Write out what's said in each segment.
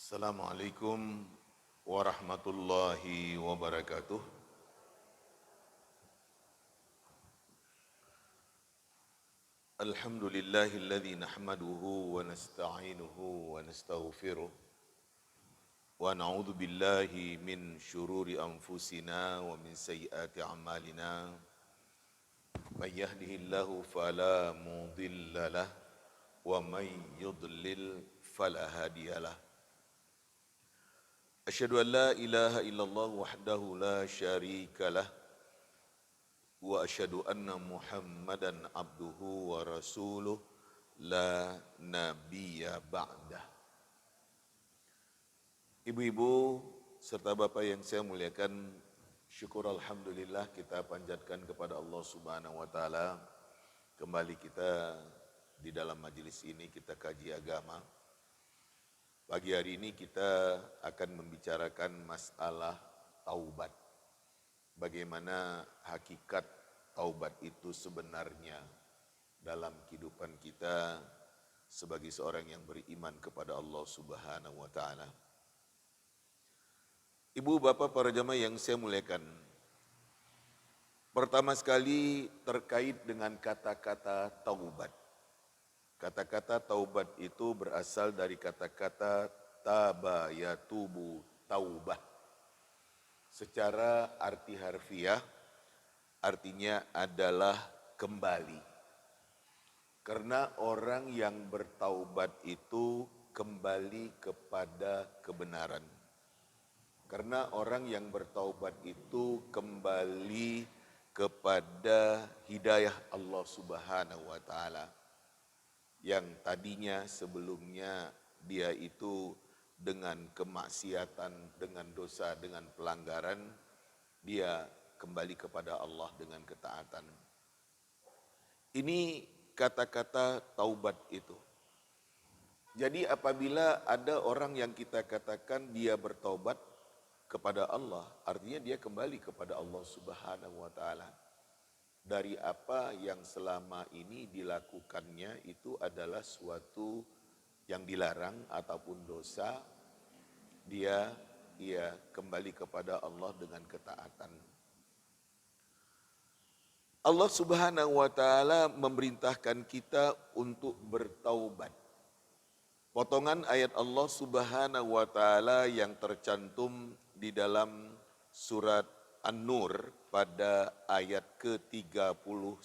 Assalamualaikum warahmatullahi wabarakatuh. Alhamdulillahilladzi nahmaduhu wa nasta'inuhu wa nastaghfiruh wa na'udzu billahi min syururi anfusina wa min sayyiati a'malina. May yahdihillahu fala mudhillalah wa may yudlil fala hadiyalah. Asyhadu an la ilaha illallah wahdahu la syarika lah wa asyhadu anna Muhammadan abduhu wa rasuluh la nabiyya ba'dah. Ibu-ibu serta bapak yang saya muliakan, syukur alhamdulillah kita panjatkan kepada Allah Subhanahu wa taala. Kembali kita di dalam majelis ini kita kaji agama. Pagi hari ini kita akan membicarakan masalah taubat. Bagaimana hakikat taubat itu sebenarnya dalam kehidupan kita sebagai seorang yang beriman kepada Allah Subhanahu wa taala. Ibu bapak para jamaah yang saya muliakan. Pertama sekali terkait dengan kata-kata taubat. Kata-kata taubat itu berasal dari kata-kata taba yatubu taubah. Secara arti harfiah artinya adalah kembali. Karena orang yang bertaubat itu kembali kepada kebenaran. Karena orang yang bertaubat itu kembali kepada hidayah Allah Subhanahu wa taala. Yang tadinya sebelumnya dia itu dengan kemaksiatan, dengan dosa, dengan pelanggaran, dia kembali kepada Allah dengan ketaatan. Ini kata-kata taubat itu. Jadi apabila ada orang yang kita katakan dia bertaubat kepada Allah, artinya dia kembali kepada Allah Subhanahu wa taala. Dari apa yang selama ini dilakukannya itu adalah suatu yang dilarang ataupun dosa, dia kembali kepada Allah dengan ketaatan. Allah Subhanahu wa taala memerintahkan kita untuk bertaubat. Potongan ayat Allah Subhanahu wa taala yang tercantum di dalam surat An-Nur pada ayat ke-31.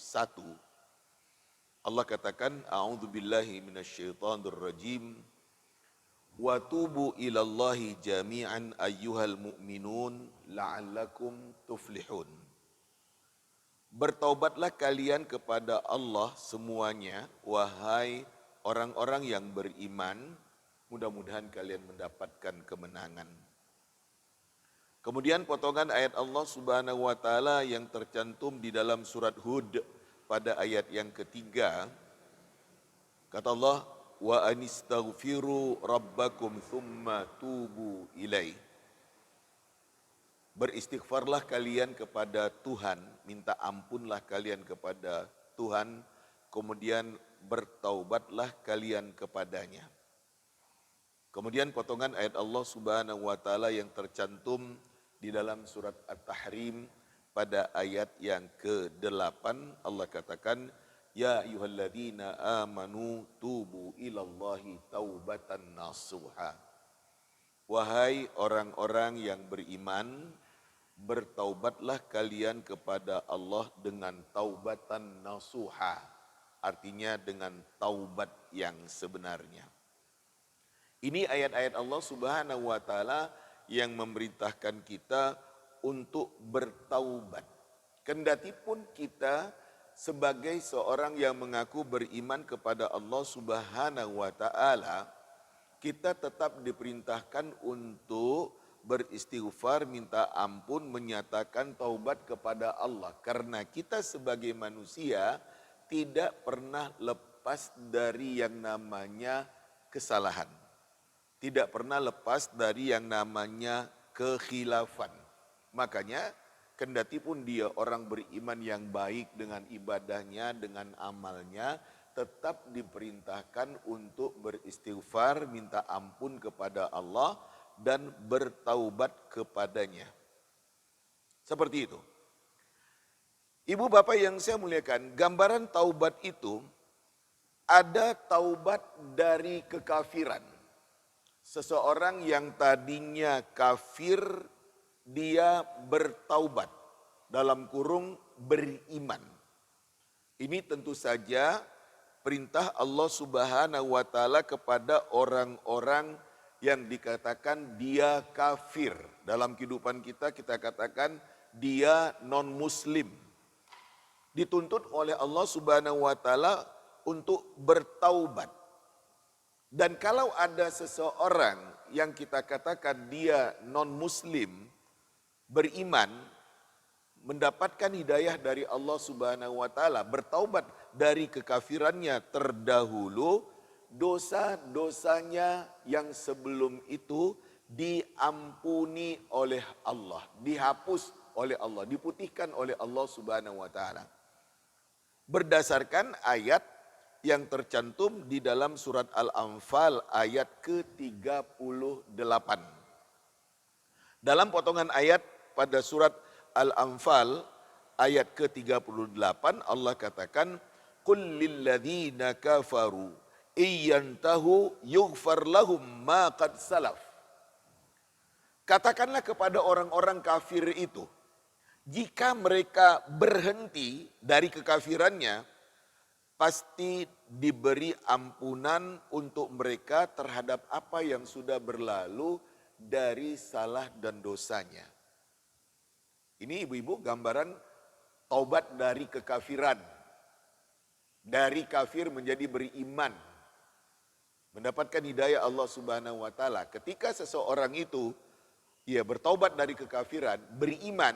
Allah katakan, a'udzubillahi minasyaitonir rajim. Wa tubu ilallahi jami'an ayyuhal mu'minun la'allakum tuflihun. Bertaubatlah kalian kepada Allah semuanya, wahai orang-orang yang beriman, mudah-mudahan kalian mendapatkan kemenangan. Kemudian potongan ayat Allah Subhanahu wa taala yang tercantum di dalam surat Hud pada ayat yang ketiga, kata Allah, wa anistaghfiru rabbakum thumma tubu ilaih. Beristighfarlah kalian kepada Tuhan, minta ampunlah kalian kepada Tuhan, kemudian bertaubatlah kalian kepadanya. Kemudian potongan ayat Allah Subhanahu wa taala yang tercantum di dalam surat At-Tahrim pada ayat yang ke-8, Allah katakan, ya ayyuhalladzina amanu tubu ilallahi taubatan nasuha. Wahai orang-orang yang beriman, bertaubatlah kalian kepada Allah dengan taubatan nasuha. Artinya dengan taubat yang sebenarnya. Ini ayat-ayat Allah Subhanahu wa taala yang memerintahkan kita untuk bertaubat. Kendati pun kita sebagai seorang yang mengaku beriman kepada Allah Subhanahu wa taala, kita tetap diperintahkan untuk beristighfar, minta ampun, menyatakan taubat kepada Allah. Karena kita sebagai manusia tidak pernah lepas dari yang namanya kesalahan. Tidak pernah lepas dari yang namanya kekhilafan. Makanya kendati pun dia orang beriman yang baik dengan ibadahnya, dengan amalnya, tetap diperintahkan untuk beristighfar, minta ampun kepada Allah dan bertaubat kepadanya. Seperti itu. Ibu bapak yang saya muliakan, gambaran taubat itu ada taubat dari kekafiran. Seseorang yang tadinya kafir, dia bertaubat, dalam kurung beriman. Ini tentu saja perintah Allah Subhanahu wa taala kepada orang-orang yang dikatakan dia kafir. Dalam kehidupan kita katakan dia non-muslim. Dituntut oleh Allah Subhanahu wa taala untuk bertaubat. Dan kalau ada seseorang yang kita katakan dia non-muslim, beriman, mendapatkan hidayah dari Allah Subhanahu wa taala, bertaubat dari kekafirannya terdahulu, dosa-dosanya yang sebelum itu diampuni oleh Allah, dihapus oleh Allah, diputihkan oleh Allah Subhanahu wa taala. Berdasarkan ayat yang tercantum di dalam surat Al-Anfal ayat ke-38. Dalam potongan ayat pada surat Al-Anfal ayat ke-38 Allah katakan, "Qul lil ladzina kafaru iyantahu yughfar lahum ma qad salaf." Katakanlah kepada orang-orang kafir itu, jika mereka berhenti dari kekafirannya, pasti diberi ampunan untuk mereka terhadap apa yang sudah berlalu dari salah dan dosanya. Ini ibu-ibu gambaran taubat dari kekafiran. Dari kafir menjadi beriman. Mendapatkan hidayah Allah Subhanahu wa taala. Ketika seseorang itu ia bertaubat dari kekafiran, beriman,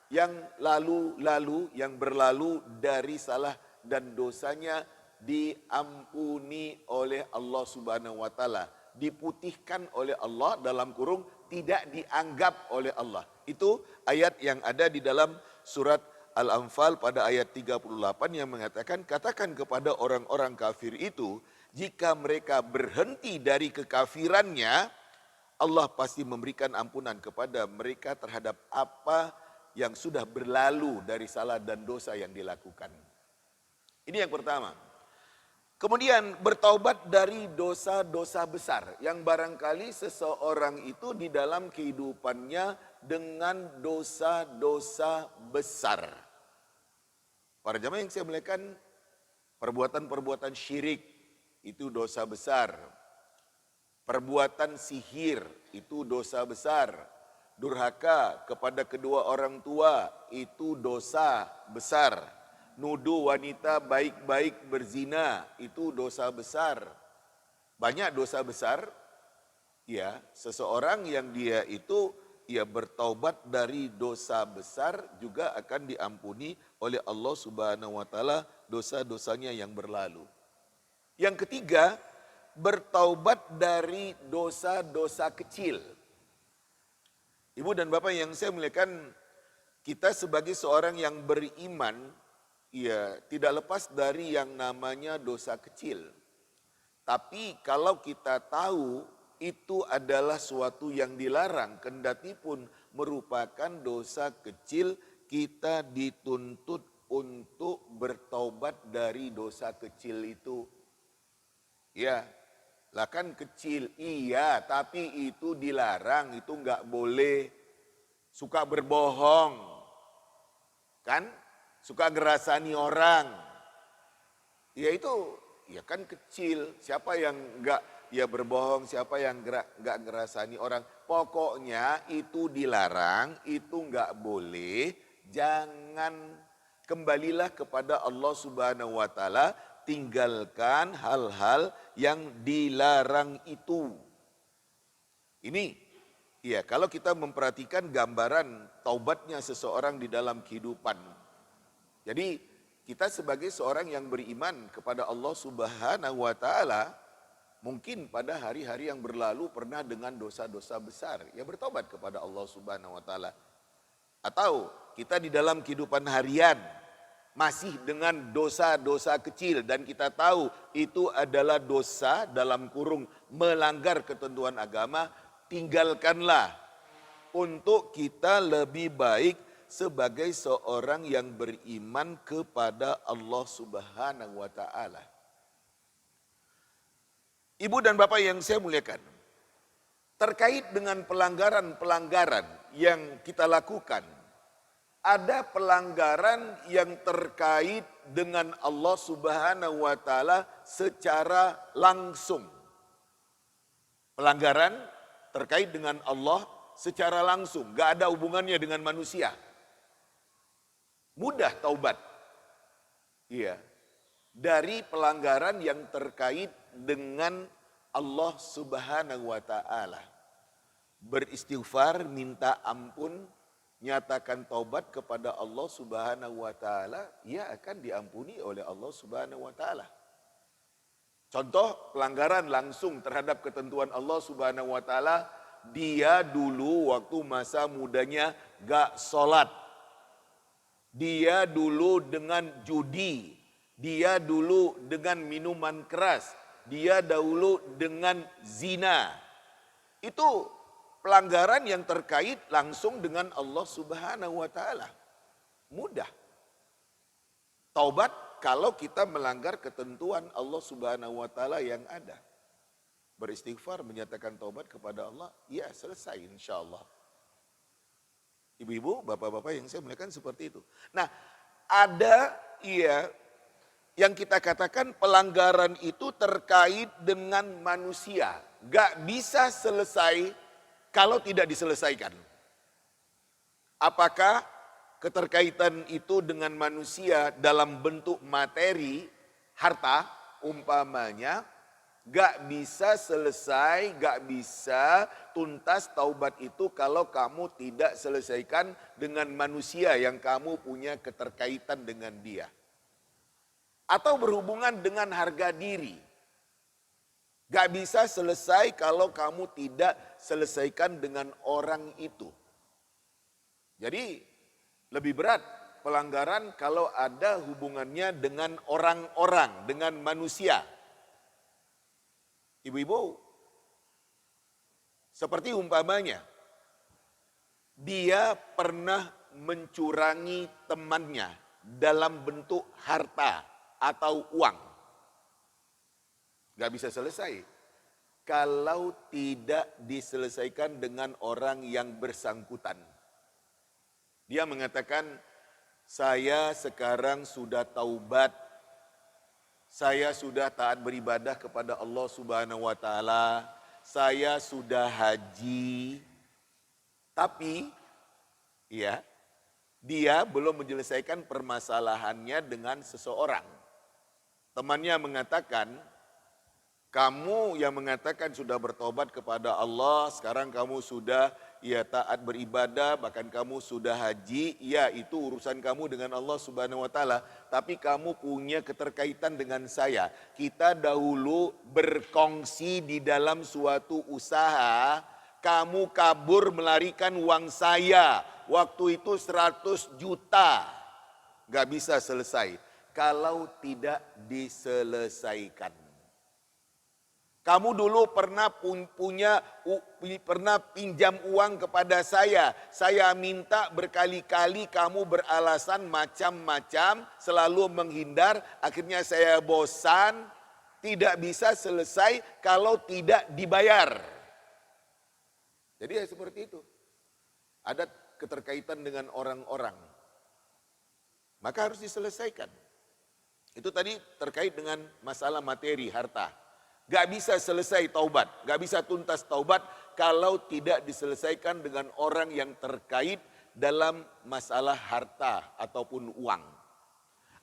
yang lalu-lalu, yang berlalu dari salah dan dosanya diampuni oleh Allah Subhanahu wa taala, diputihkan oleh Allah, dalam kurung tidak dianggap oleh Allah. Itu ayat yang ada di dalam surat Al-Anfal pada ayat 38 yang mengatakan, katakan kepada orang-orang kafir itu, jika mereka berhenti dari kekafirannya, Allah pasti memberikan ampunan kepada mereka terhadap apa yang sudah berlalu dari salah dan dosa yang dilakukan. Ini yang pertama. Kemudian bertaubat dari dosa-dosa besar yang barangkali seseorang itu di dalam kehidupannya dengan dosa-dosa besar. Para jamaah yang saya muliakan, perbuatan-perbuatan syirik itu dosa besar. Perbuatan sihir itu dosa besar. Durhaka kepada kedua orang tua itu dosa besar. Nuduh wanita baik-baik berzina itu dosa besar. Banyak dosa besar. Ya, seseorang yang dia itu bertaubat dari dosa besar juga akan diampuni oleh Allah Subhanahu wa taala dosa-dosanya yang berlalu. Yang ketiga, bertaubat dari dosa-dosa kecil. Ibu dan Bapak yang saya muliakan, kita sebagai seorang yang beriman, tidak lepas dari yang namanya dosa kecil. Tapi kalau kita tahu itu adalah suatu yang dilarang, kendati pun merupakan dosa kecil, kita dituntut untuk bertaubat dari dosa kecil itu. Ya, lah kan kecil, iya, tapi itu dilarang, itu enggak boleh. Suka berbohong, kan? Suka ngerasani orang. Ya itu, ya kan kecil. Siapa yang enggak berbohong, siapa yang enggak ngerasani orang. Pokoknya itu dilarang, itu enggak boleh. Jangan, kembalilah kepada Allah Subhanahu wa taala, tinggalkan hal-hal yang dilarang itu. Ini, kalau kita memperhatikan gambaran taubatnya seseorang di dalam kehidupan. Jadi kita sebagai seorang yang beriman kepada Allah Subhanahu wa taala, mungkin pada hari-hari yang berlalu pernah dengan dosa-dosa besar, ya bertobat kepada Allah Subhanahu wa taala. Atau kita di dalam kehidupan harian, masih dengan dosa-dosa kecil dan kita tahu itu adalah dosa dalam kurung melanggar ketentuan agama, tinggalkanlah untuk kita lebih baik sebagai seorang yang beriman kepada Allah Subhanahu wa taala. Ibu dan Bapak yang saya muliakan, terkait dengan pelanggaran-pelanggaran yang kita lakukan, ada pelanggaran yang terkait dengan Allah Subhanahu wa taala secara langsung. Pelanggaran terkait dengan Allah secara langsung, gak ada hubungannya dengan manusia. Mudah taubat. Iya. Dari pelanggaran yang terkait dengan Allah Subhanahu wa taala. Beristighfar, minta ampun, nyatakan taubat kepada Allah Subhanahu wa taala, ia akan diampuni oleh Allah Subhanahu wa taala. Contoh pelanggaran langsung terhadap ketentuan Allah Subhanahu wa taala, dia dulu waktu masa mudanya gak sholat. Dia dulu dengan judi, dia dulu dengan minuman keras, dia dahulu dengan zina. Itu pelanggaran yang terkait langsung dengan Allah Subhanahu wa taala. Mudah. Taubat kalau kita melanggar ketentuan Allah Subhanahu wa taala yang ada. Beristighfar, menyatakan taubat kepada Allah, ya selesai insyaallah. Ibu-ibu, bapak-bapak yang saya muliakan seperti itu. Nah, ada yang kita katakan pelanggaran itu terkait dengan manusia. Gak bisa selesai kalau tidak diselesaikan. Apakah keterkaitan itu dengan manusia dalam bentuk materi, harta, umpamanya, gak bisa selesai, gak bisa tuntas taubat itu kalau kamu tidak selesaikan dengan manusia yang kamu punya keterkaitan dengan dia. Atau berhubungan dengan harga diri. Gak bisa selesai kalau kamu tidak selesaikan dengan orang itu. Jadi lebih berat pelanggaran kalau ada hubungannya dengan orang-orang, dengan manusia. Ibu-ibu, seperti umpamanya, dia pernah mencurangi temannya dalam bentuk harta atau uang. Gak bisa selesai kalau tidak diselesaikan dengan orang yang bersangkutan. Dia mengatakan, saya sekarang sudah taubat, saya sudah taat beribadah kepada Allah Subhanahu wa taala, saya sudah haji. Tapi dia belum menyelesaikan permasalahannya dengan seseorang. Temannya mengatakan, kamu yang mengatakan sudah bertobat kepada Allah, sekarang kamu sudah taat beribadah, bahkan kamu sudah haji, ya itu urusan kamu dengan Allah Subhanahu wa taala, tapi kamu punya keterkaitan dengan saya. Kita dahulu berkongsi di dalam suatu usaha, kamu kabur melarikan uang saya, waktu itu 100 juta. Gak bisa selesai kalau tidak diselesaikan. Kamu dulu pernah pinjam uang kepada saya minta berkali-kali, kamu beralasan macam-macam, selalu menghindar, akhirnya saya bosan, tidak bisa selesai kalau tidak dibayar. Jadi seperti itu. Ada keterkaitan dengan orang-orang, maka harus diselesaikan. Itu tadi terkait dengan masalah materi, harta. Gak bisa selesai taubat, gak bisa tuntas taubat kalau tidak diselesaikan dengan orang yang terkait dalam masalah harta ataupun uang.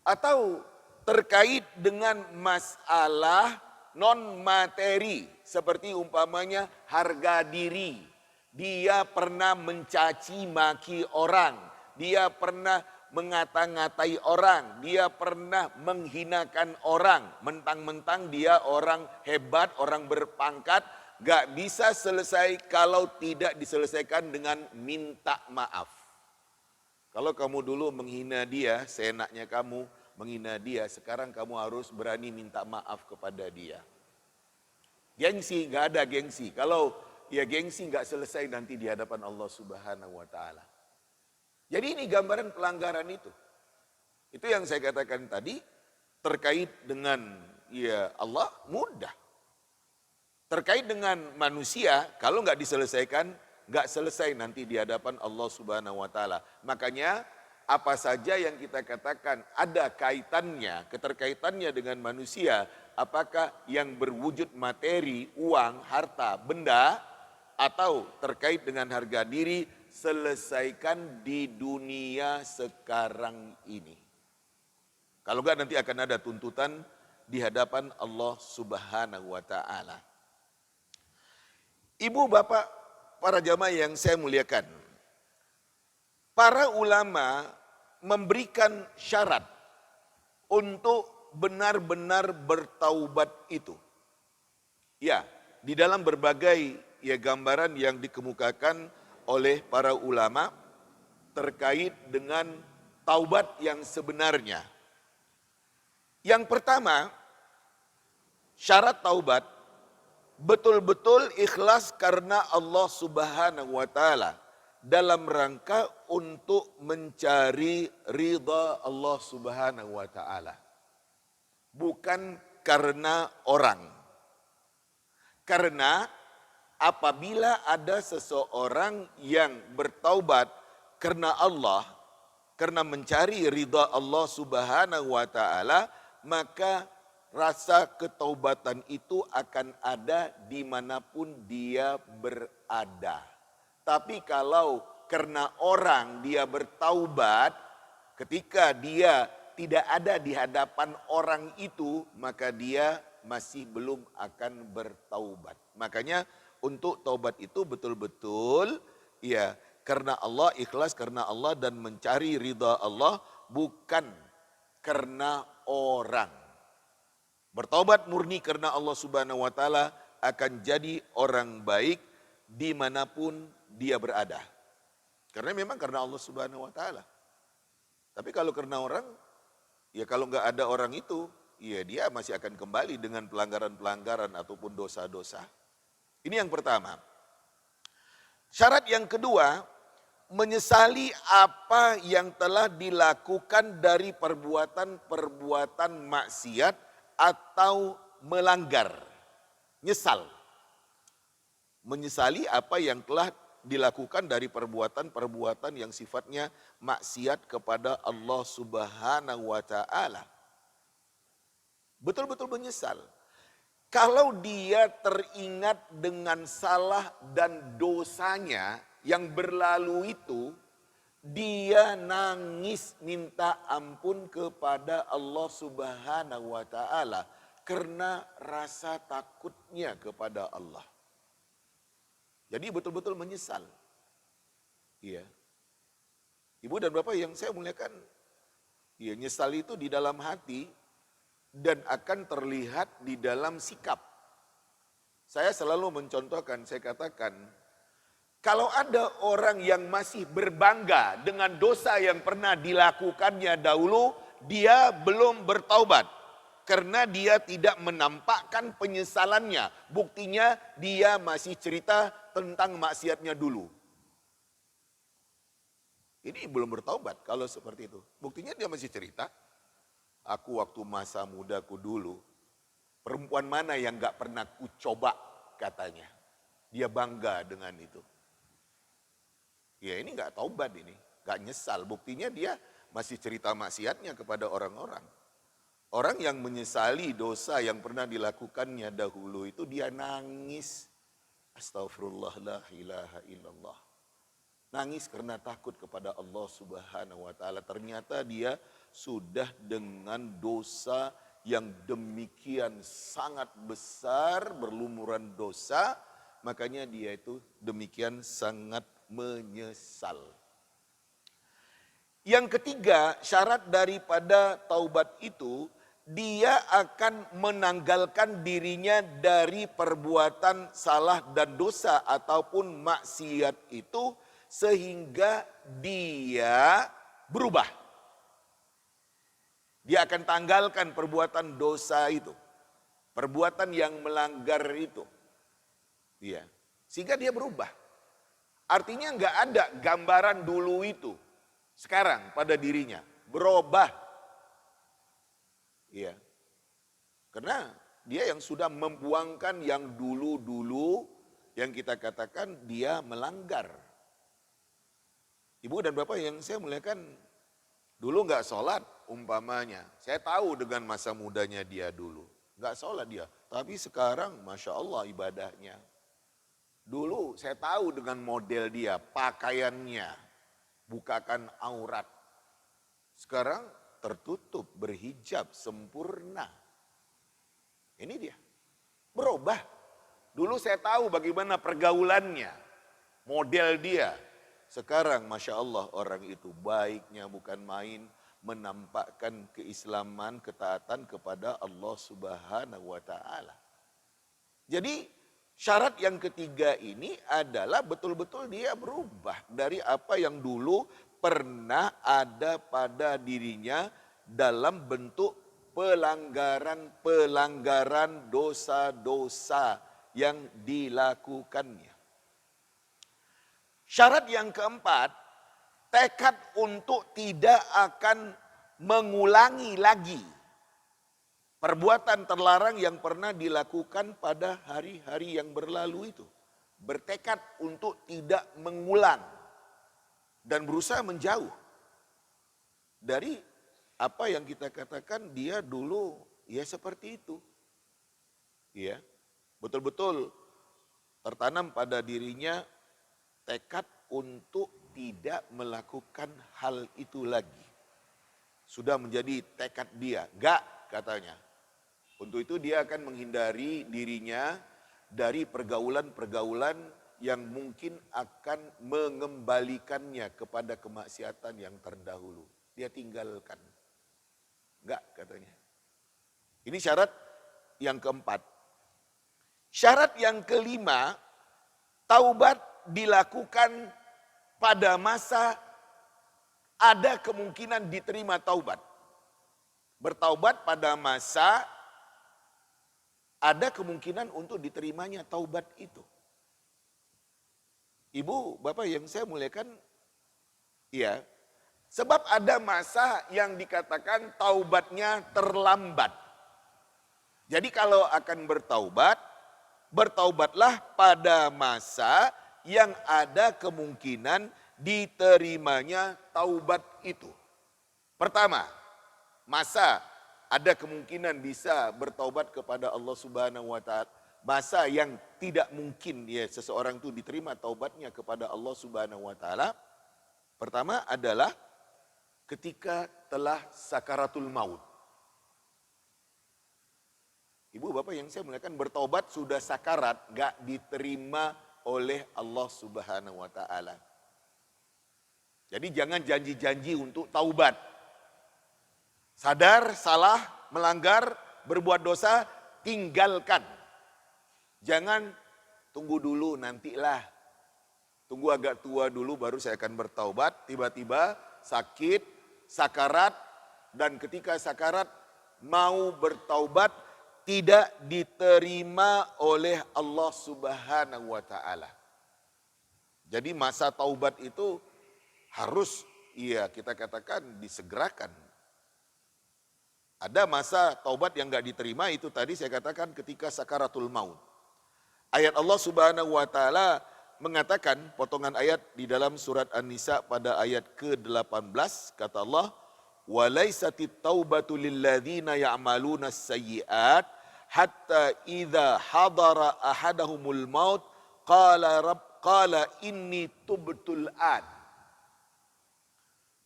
Atau terkait dengan masalah non materi seperti umpamanya harga diri. Dia pernah mencaci maki orang, dia pernah mengata-ngatai orang, dia pernah menghinakan orang, mentang-mentang dia orang hebat, orang berpangkat, gak bisa selesai kalau tidak diselesaikan dengan minta maaf. Kalau kamu dulu menghina dia, seenaknya kamu menghina dia, sekarang kamu harus berani minta maaf kepada dia. Gengsi, nggak ada gengsi. Kalau ya gengsi nggak selesai nanti di hadapan Allah Subhanahu wa Ta'ala. Jadi ini gambaran pelanggaran itu. Itu yang saya katakan tadi, terkait dengan ya Allah mudah. Terkait dengan manusia, kalau nggak diselesaikan, nggak selesai nanti di hadapan Allah Subhanahu wa Ta'ala. Makanya apa saja yang kita katakan ada kaitannya, keterkaitannya dengan manusia, apakah yang berwujud materi, uang, harta, benda, atau terkait dengan harga diri, selesaikan di dunia sekarang ini. Kalau enggak nanti akan ada tuntutan di hadapan Allah Subhanahu wa Ta'ala. Ibu, bapak, para jamaah yang saya muliakan, para ulama memberikan syarat untuk benar-benar bertaubat itu. Ya, di dalam berbagai ya gambaran yang dikemukakan oleh para ulama terkait dengan taubat yang sebenarnya. Yang pertama, syarat taubat betul-betul ikhlas karena Allah Subhanahu wa Ta'ala, dalam rangka untuk mencari ridha Allah Subhanahu wa Ta'ala. Bukan karena orang. Karena apabila ada seseorang yang bertaubat karena Allah, karena mencari ridha Allah Subhanahu wa Ta'ala, maka rasa ketaubatan itu akan ada dimanapun dia berada. Tapi kalau karena orang dia bertaubat, ketika dia tidak ada di hadapan orang itu, maka dia masih belum akan bertaubat. Makanya untuk taubat itu betul-betul ya karena Allah, ikhlas karena Allah dan mencari ridha Allah, bukan karena orang. Bertaubat murni karena Allah Subhanahu wa Ta'ala akan jadi orang baik dimanapun dia berada. Karena memang karena Allah Subhanahu wa Ta'ala. Tapi kalau karena orang, ya kalau nggak ada orang itu, ya dia masih akan kembali dengan pelanggaran-pelanggaran ataupun dosa-dosa. Ini yang pertama. Syarat yang kedua, menyesali apa yang telah dilakukan dari perbuatan-perbuatan maksiat atau melanggar. Nyesal. Menyesali apa yang telah dilakukan dari perbuatan-perbuatan yang sifatnya maksiat kepada Allah Subhanahu wa Ta'ala. Betul-betul menyesal. Kalau dia teringat dengan salah dan dosanya yang berlalu itu, dia nangis minta ampun kepada Allah Subhanahu wa Ta'ala karena rasa takutnya kepada Allah. Jadi betul-betul menyesal. Iya. Ibu dan bapak yang saya muliakan, ya nyesal itu di dalam hati dan akan terlihat di dalam sikap. Saya selalu mencontohkan, saya katakan, kalau ada orang yang masih berbangga dengan dosa yang pernah dilakukannya dahulu, dia belum bertaubat. Karena dia tidak menampakkan penyesalannya. Buktinya dia masih cerita tentang maksiatnya dulu. Ini belum bertaubat kalau seperti itu. Buktinya dia masih cerita. Aku waktu masa mudaku dulu, perempuan mana yang gak pernah ku coba katanya. Dia bangga dengan itu. Ya ini gak taubat ini, gak nyesal. Buktinya dia masih cerita maksiatnya kepada orang-orang. Orang yang menyesali dosa yang pernah dilakukannya dahulu itu dia nangis. Astagfirullah la ilaha illallah. Nangis karena takut kepada Allah Subhanahu wa Ta'ala. Ternyata dia sudah dengan dosa yang demikian sangat besar, berlumuran dosa. Makanya dia itu demikian sangat menyesal. Yang ketiga, syarat daripada taubat itu, dia akan menanggalkan dirinya dari perbuatan salah dan dosa ataupun maksiat itu, sehingga dia berubah. Dia akan tanggalkan perbuatan dosa itu. Perbuatan yang melanggar itu. Iya. Sehingga dia berubah. Artinya enggak ada gambaran dulu itu. Sekarang pada dirinya. Berubah. Iya. Karena dia yang sudah membuangkan yang dulu-dulu yang kita katakan dia melanggar. Ibu dan Bapak yang saya muliakan, dulu enggak sholat umpamanya. Saya tahu dengan masa mudanya dia dulu. Enggak sholat dia. Tapi sekarang Masya Allah ibadahnya. Dulu saya tahu dengan model dia, pakaiannya, bukakan aurat. Sekarang tertutup, berhijab, sempurna. Ini dia, berubah. Dulu saya tahu bagaimana pergaulannya, model dia. Sekarang Masya Allah orang itu baiknya bukan main, menampakkan keislaman, ketaatan kepada Allah Subhanahu wa Ta'ala. Jadi syarat yang ketiga ini adalah betul-betul dia berubah dari apa yang dulu pernah ada pada dirinya dalam bentuk pelanggaran-pelanggaran dosa-dosa yang dilakukannya. Syarat yang keempat, tekad untuk tidak akan mengulangi lagi perbuatan terlarang yang pernah dilakukan pada hari-hari yang berlalu itu. Bertekad untuk tidak mengulang dan berusaha menjauh dari apa yang kita katakan dia dulu ya seperti itu. Ya, betul-betul tertanam pada dirinya tekad untuk tidak melakukan hal itu lagi. Sudah menjadi tekad dia, enggak katanya. Untuk itu dia akan menghindari dirinya dari pergaulan-pergaulan yang mungkin akan mengembalikannya kepada kemaksiatan yang terdahulu. Dia tinggalkan. Enggak katanya. Ini syarat yang keempat. Syarat yang kelima, taubat dilakukan pada masa ada kemungkinan diterima taubat. Bertaubat pada masa ada kemungkinan untuk diterimanya taubat itu. Ibu, Bapak yang saya muliakan, ya, sebab ada masa yang dikatakan taubatnya terlambat. Jadi kalau akan bertaubat, bertaubatlah pada masa yang ada kemungkinan diterimanya taubat itu. Pertama, masa ada kemungkinan bisa bertaubat kepada Allah Subhanahu wa Ta'ala. Masa yang tidak mungkin ya seseorang itu diterima taubatnya kepada Allah Subhanahu wa Ta'ala. Pertama adalah ketika telah sakaratul maut. Ibu bapak yang saya muliakan, bertaubat sudah sakarat, gak diterima oleh Allah Subhanahu wa Ta'ala. Jadi jangan janji-janji untuk taubat. Sadar, salah, melanggar, berbuat dosa, tinggalkan. Jangan tunggu dulu, nantilah. Tunggu agak tua dulu baru saya akan bertaubat. Tiba-tiba sakit, sakarat, dan ketika sakarat mau bertaubat, tidak diterima oleh Allah Subhanahu wa Ta'ala. Jadi masa taubat itu harus, iya kita katakan disegerakan. Ada masa taubat yang gak diterima, itu tadi saya katakan ketika sakaratul maut. Ayat Allah Subhanahu wa Ta'ala mengatakan, potongan ayat di dalam surat An-Nisa pada ayat ke-18, kata Allah, "Walaisatit taubatu lilladzina ya'maluna as-sayyi'at hatta idza hadara ahadahumul maut qala inni tubtul an."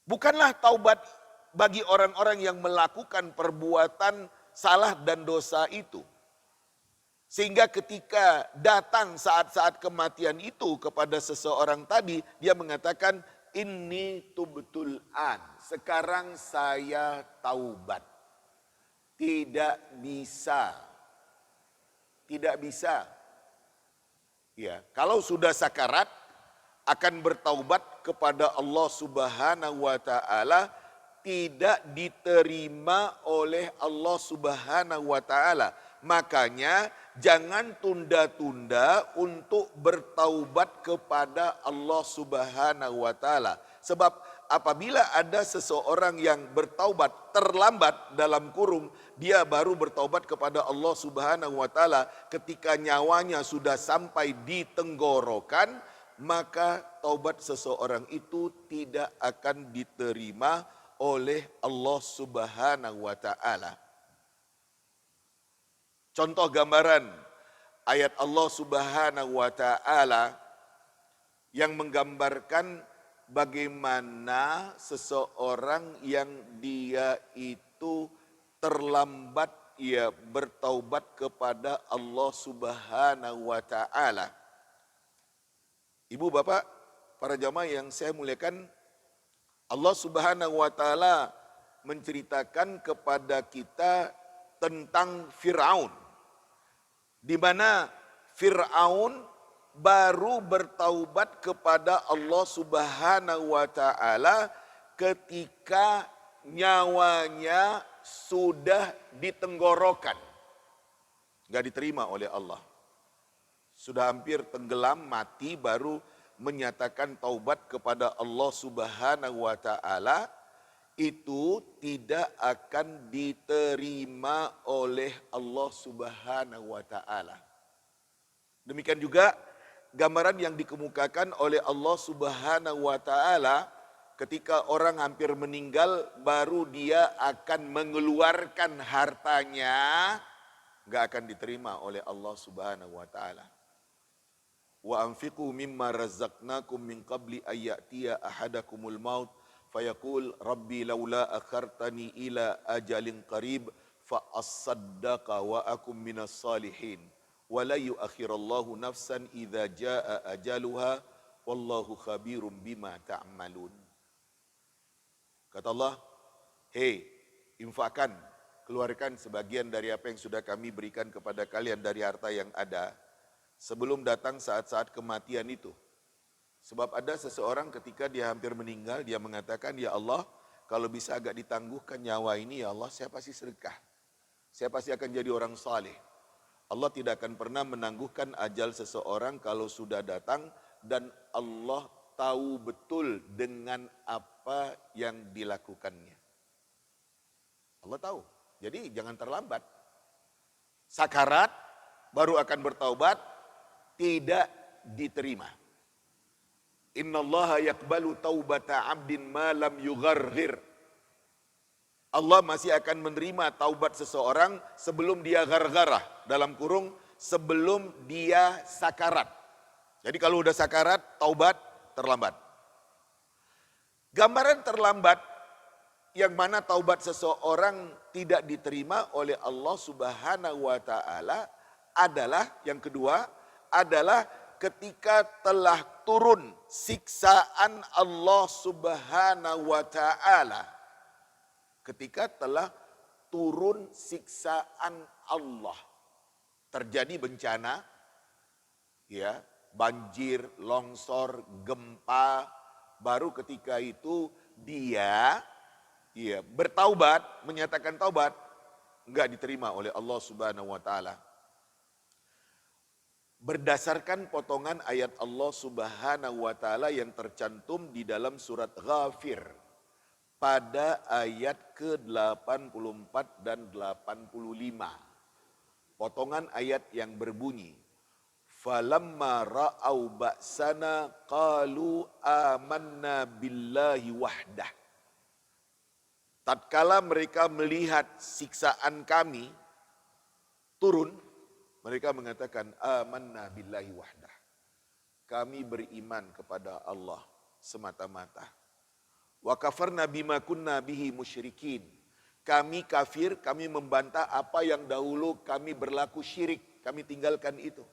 Bukanlah taubat bagi orang-orang yang melakukan perbuatan salah dan dosa itu. Sehingga ketika datang saat-saat kematian itu kepada seseorang tadi, dia mengatakan, "Inni tubtul an." Sekarang saya taubat. Tidak bisa. Tidak bisa. Ya, kalau sudah sakarat, akan bertaubat kepada Allah Subhanahu wa taala tidak diterima oleh Allah Subhanahu wa taala. Makanya jangan tunda-tunda untuk bertaubat kepada Allah Subhanahu wa taala. Sebab apabila ada seseorang yang bertaubat terlambat dalam kurung, dia baru bertaubat kepada Allah Subhanahu wa taala ketika nyawanya sudah sampai di tenggorokan, maka taubat seseorang itu tidak akan diterima oleh Allah Subhanahu wa taala. Contoh gambaran ayat Allah Subhanahu wa taala yang menggambarkan bagaimana seseorang yang dia itu terlambat ia bertaubat kepada Allah Subhanahu wa taala. Ibu bapak, para jamaah yang saya muliakan, Allah Subhanahu wa taala menceritakan kepada kita tentang Fir'aun, di mana Fir'aun baru bertaubat kepada Allah Subhanahu wa taala ketika nyawanya sudah ditenggorokan. Enggak diterima oleh Allah. Sudah hampir tenggelam, mati, baru menyatakan taubat kepada Allah Subhanahu wa taala, itu tidak akan diterima oleh Allah Subhanahu wa taala. Demikian juga gambaran yang dikemukakan oleh Allah Subhanahu wa taala ketika orang hampir meninggal baru dia akan mengeluarkan hartanya, enggak akan diterima oleh Allah Subhanahu wa taala. Wa anfiqu mimma razaqnakum min qabli ayyatiya ahadakumul maut fayaqul rabbi laula akhartani ila ajalin qarib fa asaddaqa wa akum minas salihin wa la yuakhirallahu nafsan idza jaa ajaluha wallahu khabirum bima ta'malun. Kata Allah, hei, infakkan, keluarkan sebagian dari apa yang sudah kami berikan kepada kalian dari harta yang ada sebelum datang saat-saat kematian itu. Sebab ada seseorang ketika dia hampir meninggal, dia mengatakan, ya Allah, kalau bisa agak ditangguhkan nyawa ini, ya Allah, saya pasti sedekah. Saya pasti akan jadi orang saleh. Allah tidak akan pernah menangguhkan ajal seseorang kalau sudah datang, dan Allah tahu betul dengan apa yang dilakukannya. Allah tahu, jadi jangan terlambat. Sakarat, baru akan bertaubat, tidak diterima. Innallaha yaqbalu taubata 'abdin ma lam yugharghir. Allah masih akan menerima taubat seseorang sebelum dia gargarah, dalam kurung sebelum dia sakarat. Jadi kalau udah sakarat, taubat terlambat. Gambaran terlambat yang mana taubat seseorang tidak diterima oleh Allah Subhanahu wa taala adalah yang kedua, adalah ketika telah turun siksaan Allah Subhanahu wa taala. Ketika telah turun siksaan Allah. Terjadi bencana, ya, banjir, longsor, gempa, baru ketika itu dia bertaubat, menyatakan taubat, enggak diterima oleh Allah Subhanahu wa taala. Berdasarkan potongan ayat Allah Subhanahu wa taala yang tercantum di dalam surat Ghafir pada ayat ke-84 dan 85. Potongan ayat yang berbunyi, falamma ra'au ba'sana qalu amanna billahi wahdah. Tatkala mereka melihat siksaan kami turun, mereka mengatakan amanna billahi wahdah. Kami beriman kepada Allah semata-mata. Wa kafarna bima kunna bihi musyrikin. Kami kafir, kami membantah apa yang dahulu kami berlaku syirik, kami tinggalkan itu.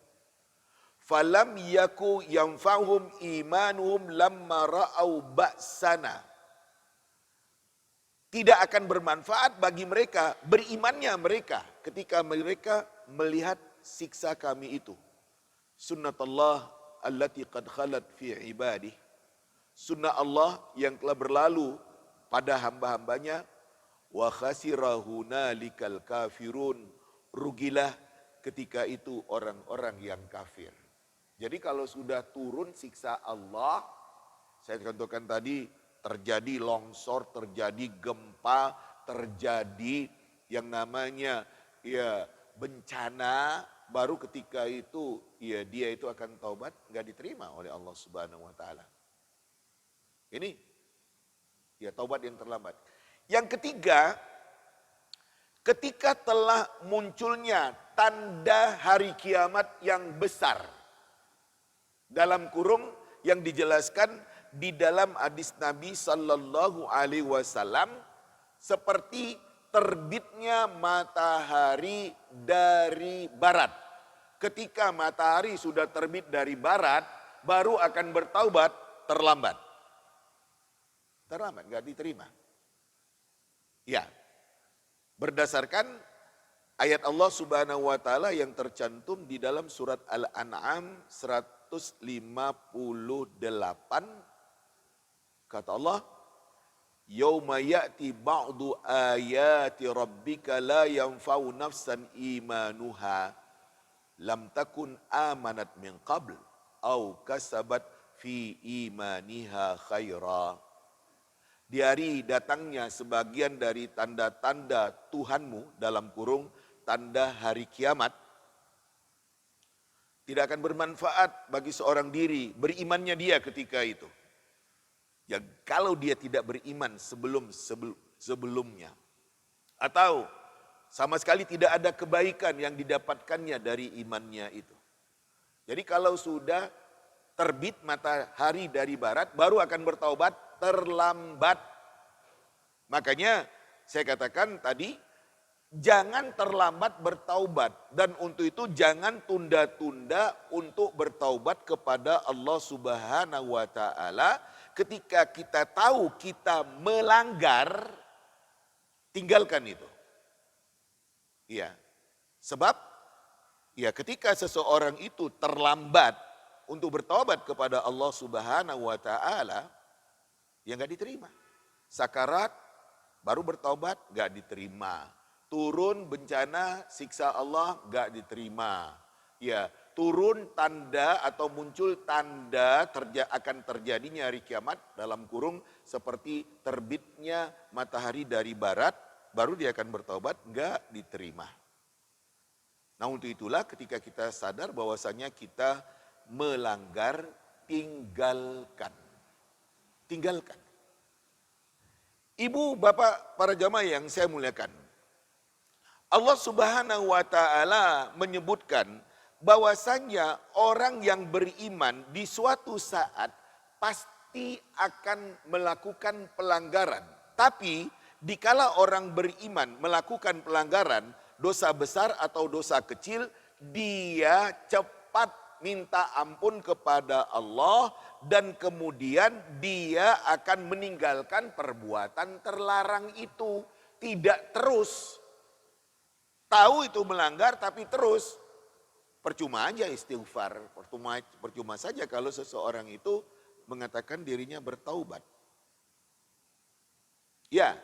Falam yaku yanfa'hum imanuhum lamma ra'au ba'sana. Tidak akan bermanfaat bagi mereka, berimannya mereka ketika mereka melihat siksa kami itu. Sunnatullah allati qad khalat fi ibadih. Sunnah Allah yang telah berlalu pada hamba-hambanya. Wa khasira hunalikal kafirun. Rugilah ketika itu orang-orang yang kafir. Jadi kalau sudah turun siksa Allah, saya contohkan tadi, terjadi longsor, terjadi gempa, terjadi yang namanya bencana, baru ketika itu dia itu akan taubat, nggak diterima oleh Allah Subhanahu wa taala. Ini taubat yang terlambat. Yang ketiga, ketika telah munculnya tanda hari kiamat yang besar. Dalam kurung yang dijelaskan di dalam hadis Nabi sallallahu alaihi wasallam, seperti terbitnya matahari dari barat. Ketika matahari sudah terbit dari barat, baru akan bertaubat, terlambat. Terlambat, nggak diterima. Ya, berdasarkan ayat Allah Subhanahu wa taala yang tercantum di dalam surat Al-An'am 158, kata Allah, Yauma ya'ti ba'du ayati rabbika la yanfa'u nafsan imanuha lam takun amanat min qabl au kasabat fi imaniha khaira. Di hari datangnya sebagian dari tanda-tanda Tuhanmu, dalam kurung tanda hari kiamat, tidak akan bermanfaat bagi seorang diri berimannya dia ketika itu. Ya, kalau dia tidak beriman sebelumnya. Atau sama sekali tidak ada kebaikan yang didapatkannya dari imannya itu. Jadi kalau sudah terbit matahari dari barat, baru akan bertaubat, terlambat. Makanya saya katakan tadi, jangan terlambat bertaubat. Dan untuk itu jangan tunda-tunda untuk bertaubat kepada Allah Subhanahu wa taala. Ketika kita tahu kita melanggar, tinggalkan itu. Iya. Sebab ketika seseorang itu terlambat untuk bertobat kepada Allah Subhanahu wa taala, nggak diterima. Sakarat baru bertobat, nggak diterima. Turun bencana siksa Allah, nggak diterima. Ya, turun tanda atau muncul tanda akan terjadinya hari kiamat, dalam kurung seperti terbitnya matahari dari barat, baru dia akan bertobat, nggak diterima. Nah, untuk itulah ketika kita sadar bahwasanya kita melanggar, tinggalkan. Tinggalkan. Ibu, bapak, para jamaah yang saya muliakan, Allah Subhanahu wa taala menyebutkan bahwasanya orang yang beriman di suatu saat pasti akan melakukan pelanggaran. Tapi dikala orang beriman melakukan pelanggaran, dosa besar atau dosa kecil, dia cepat minta ampun kepada Allah dan kemudian dia akan meninggalkan perbuatan terlarang itu. Tidak terus. Tahu itu melanggar tapi terus. Percuma aja istighfar, percuma saja kalau seseorang itu mengatakan dirinya bertaubat. Ya,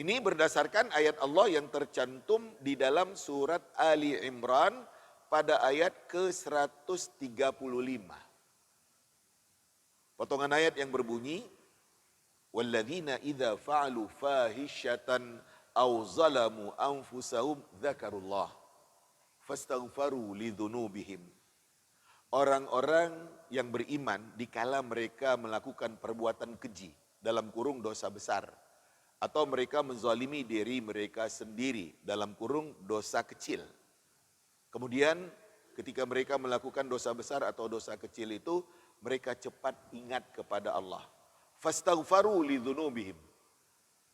ini berdasarkan ayat Allah yang tercantum di dalam surat Ali Imran pada ayat ke-135. Potongan ayat yang berbunyi, وَالَّذِينَ إِذَا فَعَلُوا فَاحِشَةً أَوْ ظَلَمُوا أَنفُسَهُمْ ذَكَرُوا اللَّهَ fastaghfaru lidzunubihim. Orang-orang yang beriman dikala mereka melakukan perbuatan keji, dalam kurung dosa besar, atau mereka menzalimi diri mereka sendiri, dalam kurung dosa kecil. Kemudian ketika mereka melakukan dosa besar atau dosa kecil itu, mereka cepat ingat kepada Allah. Fastaghfaru lidzunubihim.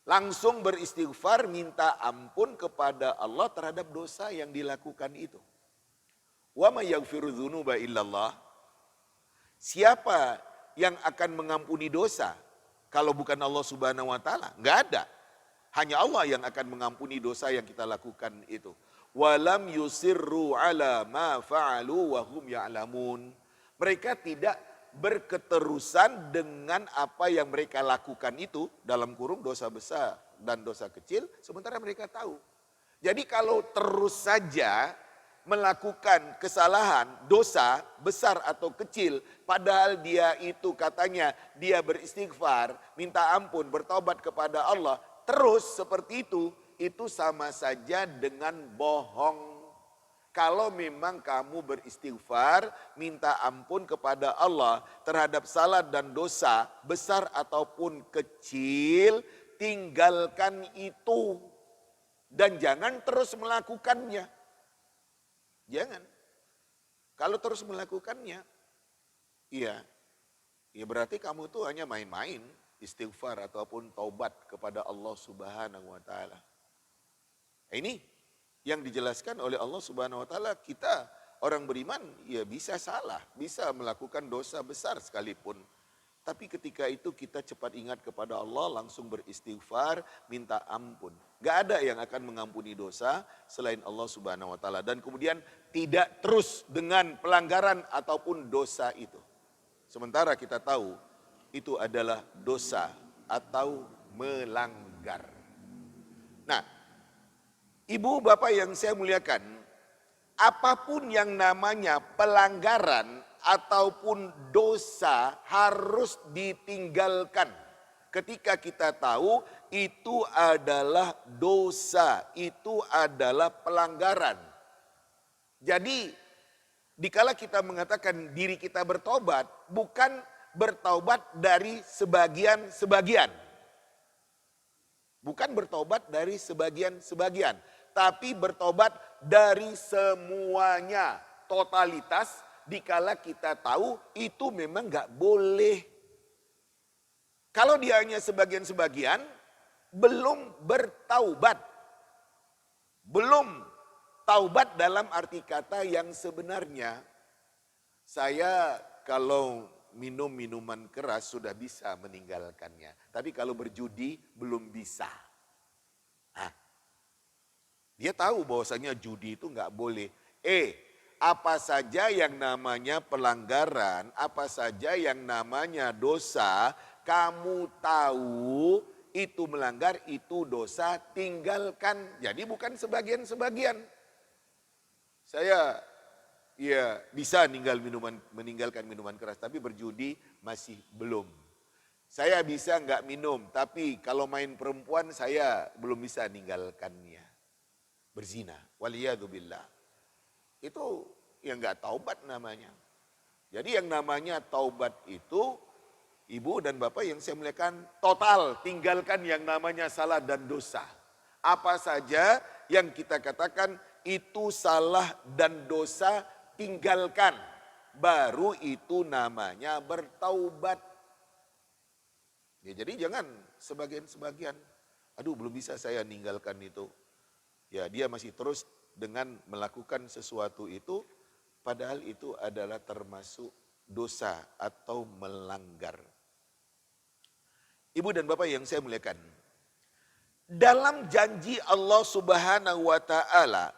Langsung beristighfar, minta ampun kepada Allah terhadap dosa yang dilakukan itu. Wa may yaghfiru dzunuba illallah. Siapa yang akan mengampuni dosa kalau bukan Allah Subhanahu wa taala? Enggak ada. Hanya Allah yang akan mengampuni dosa yang kita lakukan itu. Walam yusirru ala ma fa'alu wa hum ya'lamun. Mereka tidak berketerusan dengan apa yang mereka lakukan itu, dalam kurung dosa besar dan dosa kecil, sementara mereka tahu. Jadi kalau terus saja melakukan kesalahan, dosa besar atau kecil, padahal dia itu katanya dia beristighfar, minta ampun, bertobat kepada Allah, terus seperti itu sama saja dengan bohong. Kalau memang kamu beristighfar, minta ampun kepada Allah terhadap salah dan dosa, besar ataupun kecil, tinggalkan itu. Dan jangan terus melakukannya. Jangan. Kalau terus melakukannya, ya berarti kamu tuh hanya main-main istighfar ataupun taubat kepada Allah Subhanahu wa taala. Ini yang dijelaskan oleh Allah Subhanahu wa taala, kita orang beriman ya bisa salah, bisa melakukan dosa besar sekalipun. Tapi ketika itu kita cepat ingat kepada Allah, langsung beristighfar, minta ampun. Gak ada yang akan mengampuni dosa selain Allah Subhanahu wa taala. Dan kemudian tidak terus dengan pelanggaran ataupun dosa itu. Sementara kita tahu itu adalah dosa atau melanggar. Nah, Ibu bapak yang saya muliakan, apapun yang namanya pelanggaran ataupun dosa harus ditinggalkan. Ketika kita tahu itu adalah dosa, itu adalah pelanggaran. Jadi dikala kita mengatakan diri kita bertobat, bukan bertobat dari sebagian-sebagian. Bukan bertobat dari sebagian-sebagian, tapi bertobat dari semuanya, totalitas. Dikala kita tahu itu memang gak boleh. Kalau dia hanya sebagian-sebagian, belum bertaubat. Belum taubat dalam arti kata yang sebenarnya. Saya kalau minum minuman keras sudah bisa meninggalkannya. Tapi kalau berjudi belum bisa. Nah, dia tahu bahwasanya judi itu gak boleh. Apa saja yang namanya pelanggaran, apa saja yang namanya dosa, kamu tahu itu melanggar, itu dosa, tinggalkan. Jadi bukan sebagian-sebagian. Saya bisa meninggalkan minuman keras, tapi berjudi masih belum. Saya bisa enggak minum, tapi kalau main perempuan saya belum bisa ninggalkannya. Berzina, waliyadzubillah. Itu yang enggak taubat namanya. Jadi yang namanya taubat itu, ibu dan bapak yang saya muliakan, total tinggalkan yang namanya salah dan dosa. Apa saja yang kita katakan itu salah dan dosa, tinggalkan. Baru itu namanya bertaubat. Ya, jadi jangan sebagian-sebagian. Aduh belum bisa saya ninggalkan itu. Ya dia masih terus dengan melakukan sesuatu itu, padahal itu adalah termasuk dosa atau melanggar. Ibu dan bapak yang saya muliakan, dalam janji Allah Subhanahu wa taala,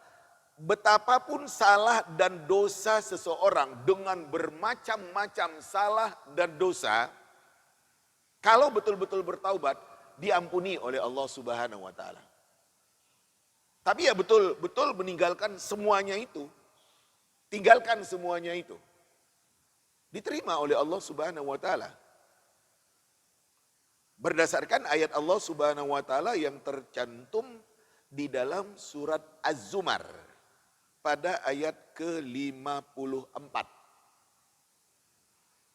betapapun salah dan dosa seseorang dengan bermacam-macam salah dan dosa, kalau betul-betul bertaubat, diampuni oleh Allah Subhanahu wa taala. Tapi ya betul-betul meninggalkan semuanya itu. Tinggalkan semuanya itu. Diterima oleh Allah Subhanahu wa taala. Berdasarkan ayat Allah Subhanahu wa taala yang tercantum di dalam surat Az-Zumar pada ayat ke-54.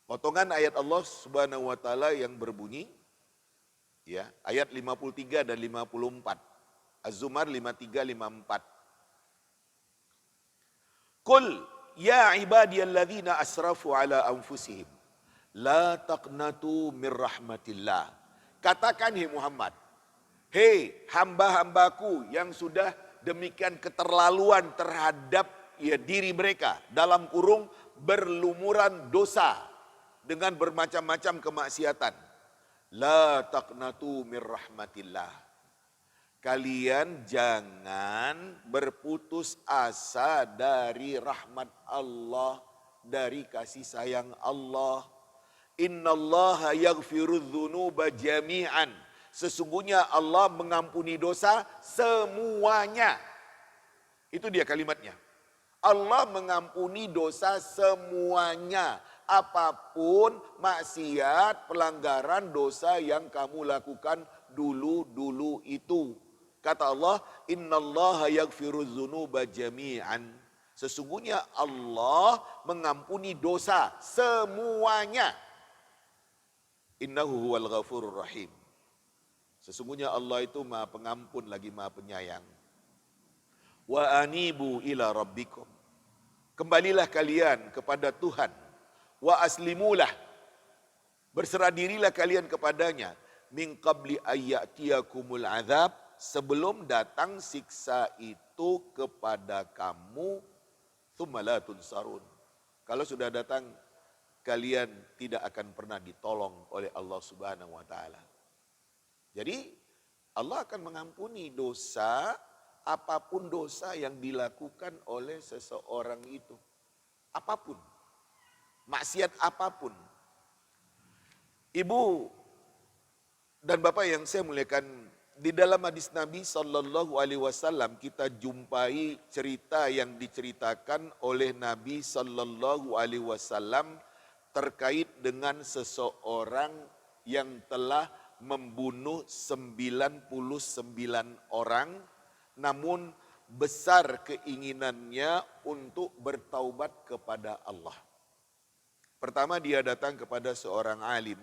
Potongan ayat Allah Subhanahu wa taala yang berbunyi ya, ayat 53 dan 54. Az-Zumar 53-54. Qul ya ibadiyalladzina asrafu ala anfusihim la taqnatu mir rahmatillah. Katakan hai Muhammad, hei hamba-hambaku yang sudah demikian keterlaluan terhadap diri mereka, dalam kurung berlumuran dosa dengan bermacam-macam kemaksiatan. La taqnatu mir rahmatillah. Kalian jangan berputus asa dari rahmat Allah dari kasih sayang Allah. Innallaha yaghfirudz dzunuba jami'an. Sesungguhnya Allah mengampuni dosa semuanya. Itu dia kalimatnya. Allah mengampuni dosa semuanya. Apapun maksiat, pelanggaran, dosa yang kamu lakukan dulu-dulu itu. Kata Allah, innallaha yaghfirudz dzunuba jami'an. Sesungguhnya Allah mengampuni dosa semuanya. Innahu huwal ghafurur rahim. Sesungguhnya Allah itu Maha Pengampun lagi Maha Penyayang. Wa anibu ila rabbikum. Kembalilah kalian kepada Tuhan. Wa aslimulah. Berserah dirilah kalian kepadanya. Min qabli ayyatiyakumul azab. Sebelum datang siksa itu kepada kamu. Tsumma la tunsarun. Kalau sudah datang, kalian tidak akan pernah ditolong oleh Allah Subhanahu wa taala. Jadi Allah akan mengampuni dosa, apapun dosa yang dilakukan oleh seseorang itu. Apapun. Maksiat apapun. Ibu dan Bapak yang saya muliakan, di dalam hadis Nabi SAW kita jumpai cerita yang diceritakan oleh Nabi SAW terkait dengan seseorang yang telah membunuh 99 orang, namun besar keinginannya untuk bertaubat kepada Allah. Pertama dia datang kepada seorang alim.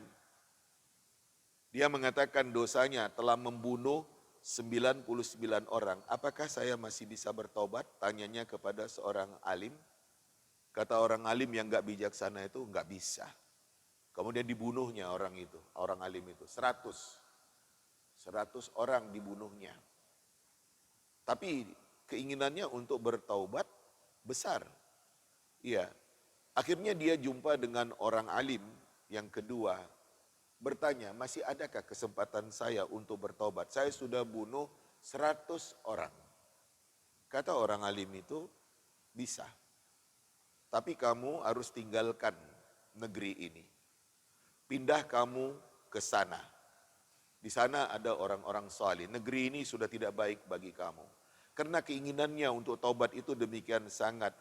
Dia mengatakan dosanya telah membunuh 99 orang. Apakah saya masih bisa bertobat? Tanyanya kepada seorang alim. Kata orang alim yang gak bijaksana itu, gak bisa. Kemudian dibunuhnya orang itu, orang alim itu. 100 orang dibunuhnya. Tapi keinginannya untuk bertaubat besar. Iya. Akhirnya dia jumpa dengan orang alim yang kedua. Bertanya, masih adakah kesempatan saya untuk bertobat? Saya sudah bunuh 100 orang. Kata orang alim itu, bisa. Tapi kamu harus tinggalkan negeri ini. Pindah kamu ke sana. Di sana ada orang-orang saleh. Negeri ini sudah tidak baik bagi kamu. Karena keinginannya untuk taubat itu demikian sangat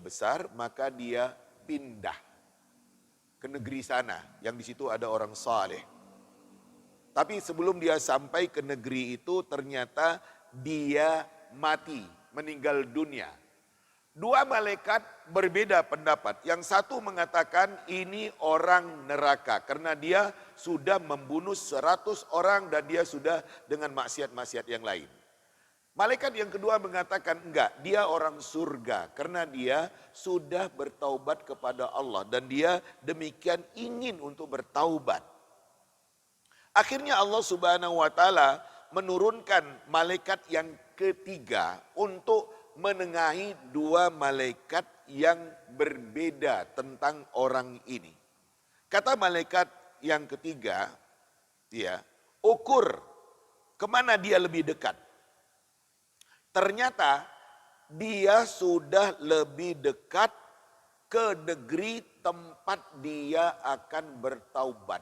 besar, maka dia pindah ke negeri sana, yang di situ ada orang saleh. Tapi sebelum dia sampai ke negeri itu, ternyata dia mati, meninggal dunia. Dua malaikat berbeda pendapat. Yang satu mengatakan ini orang neraka, karena dia sudah membunuh 100 orang dan dia sudah dengan maksiat-maksiat yang lain. Malaikat yang kedua mengatakan enggak, dia orang surga karena dia sudah bertaubat kepada Allah dan dia demikian ingin untuk bertaubat. Akhirnya Allah Subhanahu wa taala menurunkan malaikat yang ketiga untuk menengahi dua malaikat yang berbeda tentang orang ini. Kata malaikat yang ketiga, ukur kemana dia lebih dekat. Ternyata dia sudah lebih dekat ke negeri tempat dia akan bertaubat.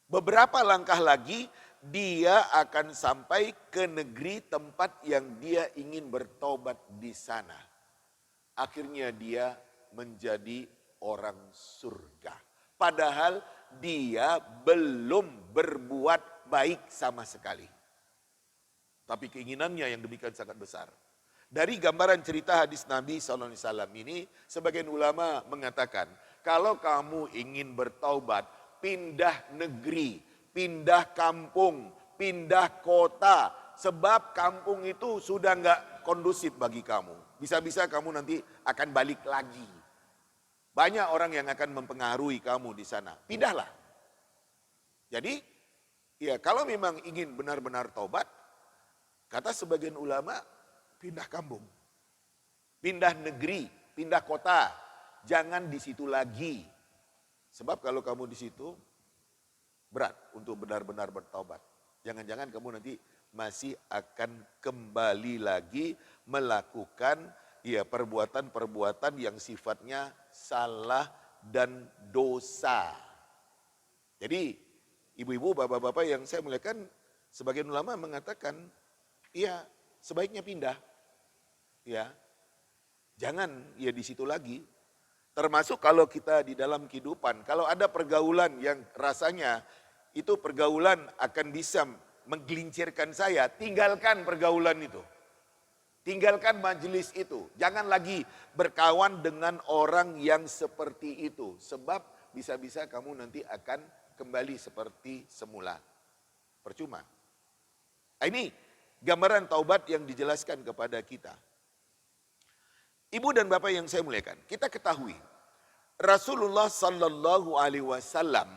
Beberapa langkah lagi dia akan sampai ke negeri tempat yang dia ingin bertaubat di sana. Akhirnya dia menjadi orang surga. Padahal dia belum berbuat baik sama sekali. Tapi keinginannya yang demikian sangat besar. Dari gambaran cerita hadis Nabi SAW ini, sebagian ulama mengatakan, kalau kamu ingin bertaubat, pindah negeri, pindah kampung, pindah kota. Sebab kampung itu sudah enggak kondusif bagi kamu. Bisa-bisa kamu nanti akan balik lagi. Banyak orang yang akan mempengaruhi kamu di sana. Pindahlah. Jadi, kalau memang ingin benar-benar taubat, kata sebagian ulama, pindah kampung, pindah negeri, pindah kota, jangan di situ lagi. Sebab kalau kamu di situ, berat untuk benar-benar bertaubat. Jangan-jangan kamu nanti masih akan kembali lagi melakukan ya perbuatan-perbuatan yang sifatnya salah dan dosa. Jadi ibu-ibu, bapak-bapak yang saya muliakan, sebagian ulama mengatakan, ya sebaiknya pindah. Ya, jangan ya di situ lagi. Termasuk kalau kita di dalam kehidupan, kalau ada pergaulan yang rasanya itu pergaulan akan bisa menggelincirkan saya, tinggalkan pergaulan itu. Tinggalkan majelis itu. Jangan lagi berkawan dengan orang yang seperti itu. Sebab bisa-bisa kamu nanti akan kembali seperti semula. Percuma. Ini gambaran taubat yang dijelaskan kepada kita. Ibu dan bapak yang saya muliakan, kita ketahui Rasulullah Sallallahu Alaihi Wasallam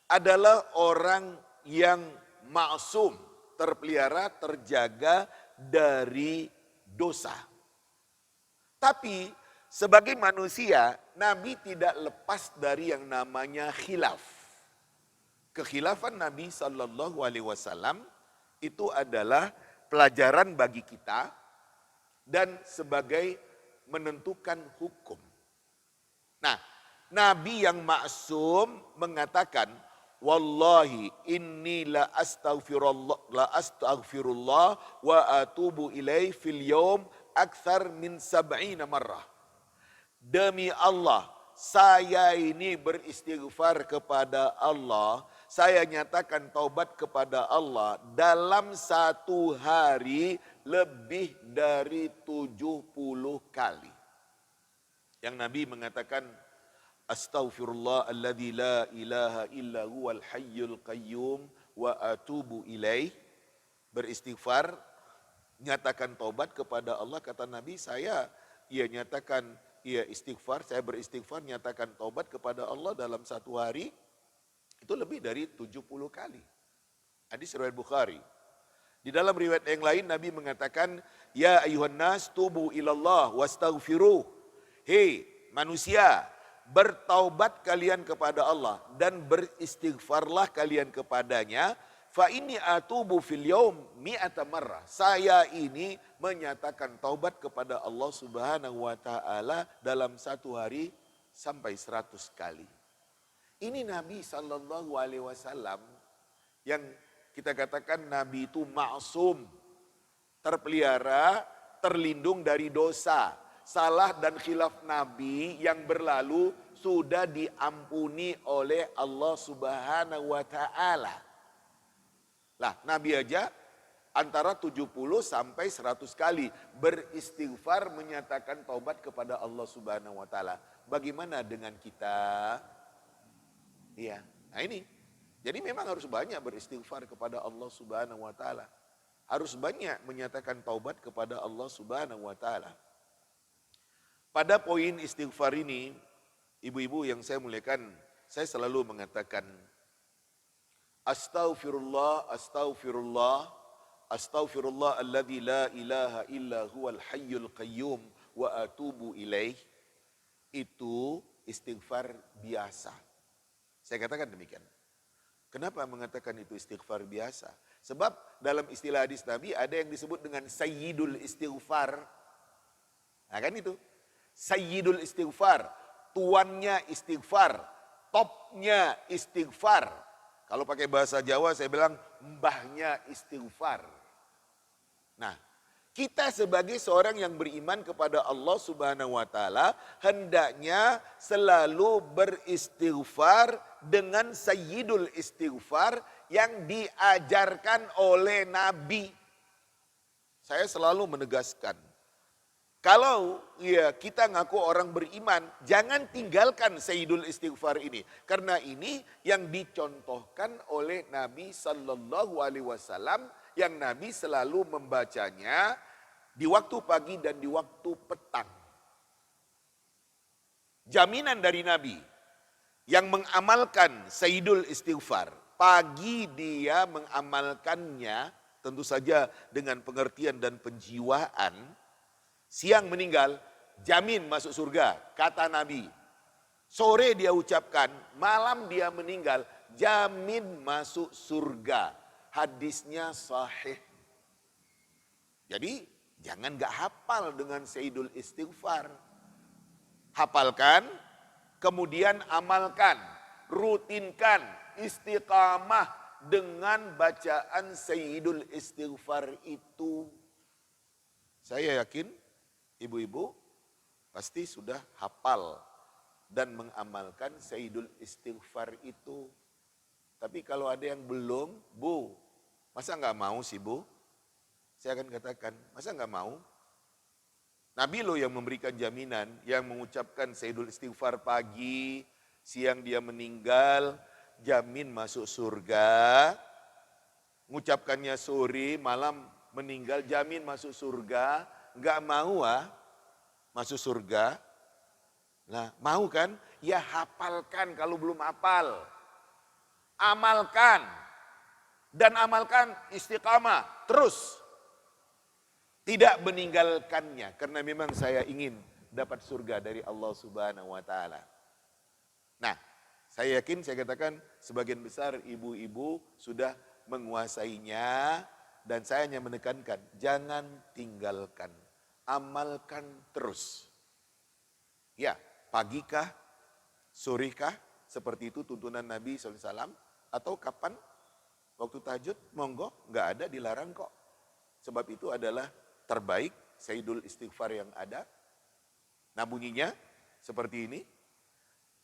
adalah orang yang maksum, terpelihara, terjaga dari dosa. Tapi sebagai manusia, Nabi tidak lepas dari yang namanya khilaf. Kekhilafan Nabi Sallallahu Alaihi Wasallam itu adalah pelajaran bagi kita dan sebagai menentukan hukum. Nah, Nabi yang maksum mengatakan, wallahi inni la astaghfirullah wa atubu ilaih fil yaum akthar min 70 marrah. Demi Allah, saya ini beristighfar kepada Allah, saya nyatakan taubat kepada Allah dalam satu hari lebih dari 70 kali. Yang Nabi mengatakan, astaghfirullah alladzi la ilaha illa huwal hayyul qayyum wa atubu ilaih. Beristighfar, nyatakan taubat kepada Allah, kata Nabi, saya nyatakan istighfar, saya beristighfar, nyatakan taubat kepada Allah dalam satu hari itu lebih dari 70 kali. Hadis riwayat Bukhari. Di dalam riwayat yang lain Nabi mengatakan, ya ayuhan nas tubu ilallah wastaghfiruh. Hei manusia, bertaubat kalian kepada Allah dan beristighfarlah kalian kepadanya. Fa inni atubu fil yaum mi'ata marrah. Saya ini menyatakan taubat kepada Allah Subhanahu wa taala dalam satu hari sampai 100 kali. Ini Nabi Sallallahu Alaihi Wasallam yang kita katakan Nabi itu maksum, terpelihara, terlindung dari dosa. Salah dan khilaf Nabi yang berlalu sudah diampuni oleh Allah Subhanahu wa taala. Lah, Nabi aja antara 70 sampai 100 kali beristighfar, menyatakan taubat kepada Allah Subhanahu wa taala. Bagaimana dengan kita? Iya. Nah ini. Jadi memang harus banyak beristighfar kepada Allah Subhanahu wa taala. Harus banyak menyatakan taubat kepada Allah Subhanahu wa taala. Pada poin istighfar ini, ibu-ibu yang saya muliakan, saya selalu mengatakan astaghfirullah, astaghfirullah, astaghfirullah alladzi la ilaha illa huwal hayyul qayyum wa atubu ilaih. Itu istighfar biasa. Saya katakan demikian. Kenapa mengatakan itu istighfar biasa? Sebab dalam istilah hadis Nabi ada yang disebut dengan sayyidul istighfar. Nah kan itu. Sayyidul istighfar. Tuannya istighfar. Topnya istighfar. Kalau pakai bahasa Jawa saya bilang mbahnya istighfar. Nah, kita sebagai seorang yang beriman kepada Allah Subhanahu wa taala hendaknya selalu beristighfar dengan sayyidul istighfar yang diajarkan oleh Nabi. Saya selalu menegaskan, kalau kita ngaku orang beriman, jangan tinggalkan sayyidul istighfar ini. Karena ini yang dicontohkan oleh Nabi Sallallahu Alaihi Wasallam, yang Nabi selalu membacanya di waktu pagi dan di waktu petang. Jaminan dari Nabi yang mengamalkan sayyidul istighfar, pagi dia mengamalkannya tentu saja dengan pengertian dan penjiwaan, siang meninggal, jamin masuk surga, kata Nabi. Sore dia ucapkan, malam dia meninggal, jamin masuk surga. Hadisnya sahih. Jadi Jangan gak hafal dengan Sayyidul Istighfar. Hafalkan, kemudian amalkan, rutinkan, istiqamah dengan bacaan Sayyidul Istighfar itu. Saya yakin ibu-ibu pasti sudah hafal dan mengamalkan Sayyidul Istighfar itu. Tapi kalau ada yang belum, Bu, masa nggak mau sih Bu? Saya akan katakan, masa nggak mau? Nabi loh yang memberikan jaminan, yang mengucapkan Sayyidul Istighfar pagi, siang dia meninggal, jamin masuk surga. Mengucapkannya sore, malam meninggal, jamin masuk surga. Nggak mau masuk surga. Nah, mau kan? Ya hafalkan kalau belum hafal. Amalkan. Dan amalkan istiqamah terus. Tidak meninggalkannya, karena memang saya ingin dapat surga dari Allah Subhanahu wa Ta'ala. Nah, saya yakin, saya katakan sebagian besar ibu-ibu sudah menguasainya, dan saya hanya menekankan, jangan tinggalkan, amalkan terus. Ya, pagikah, sorehkah, seperti itu tuntunan Nabi SAW, atau kapan? Waktu tahajud, monggo, nggak ada, dilarang kok. Sebab itu adalah terbaik Sayyidul Istighfar yang ada. Nah bunyinya seperti ini.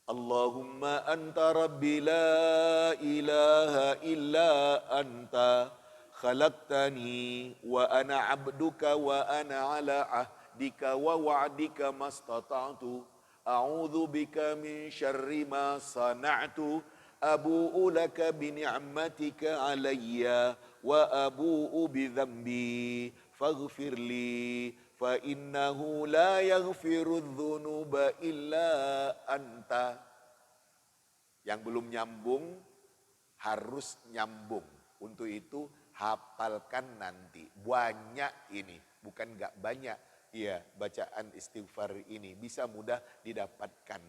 Allahumma anta rabbi la ilaha illa anta khalaqtani wa ana abduka wa ana ala ahdika wa wa'dika mastata'tu a'udzu bika min syarri ma sana'tu abu'u laka bi ni'matika alayya wa abu'u bi dzambi faghfirli fa innahu la yaghfiru dzunuba illa anta. Yang belum nyambung harus nyambung. Untuk itu hafalkan nanti. Banyak ini, bukan enggak banyak. Ya, bacaan istighfar ini bisa mudah didapatkan.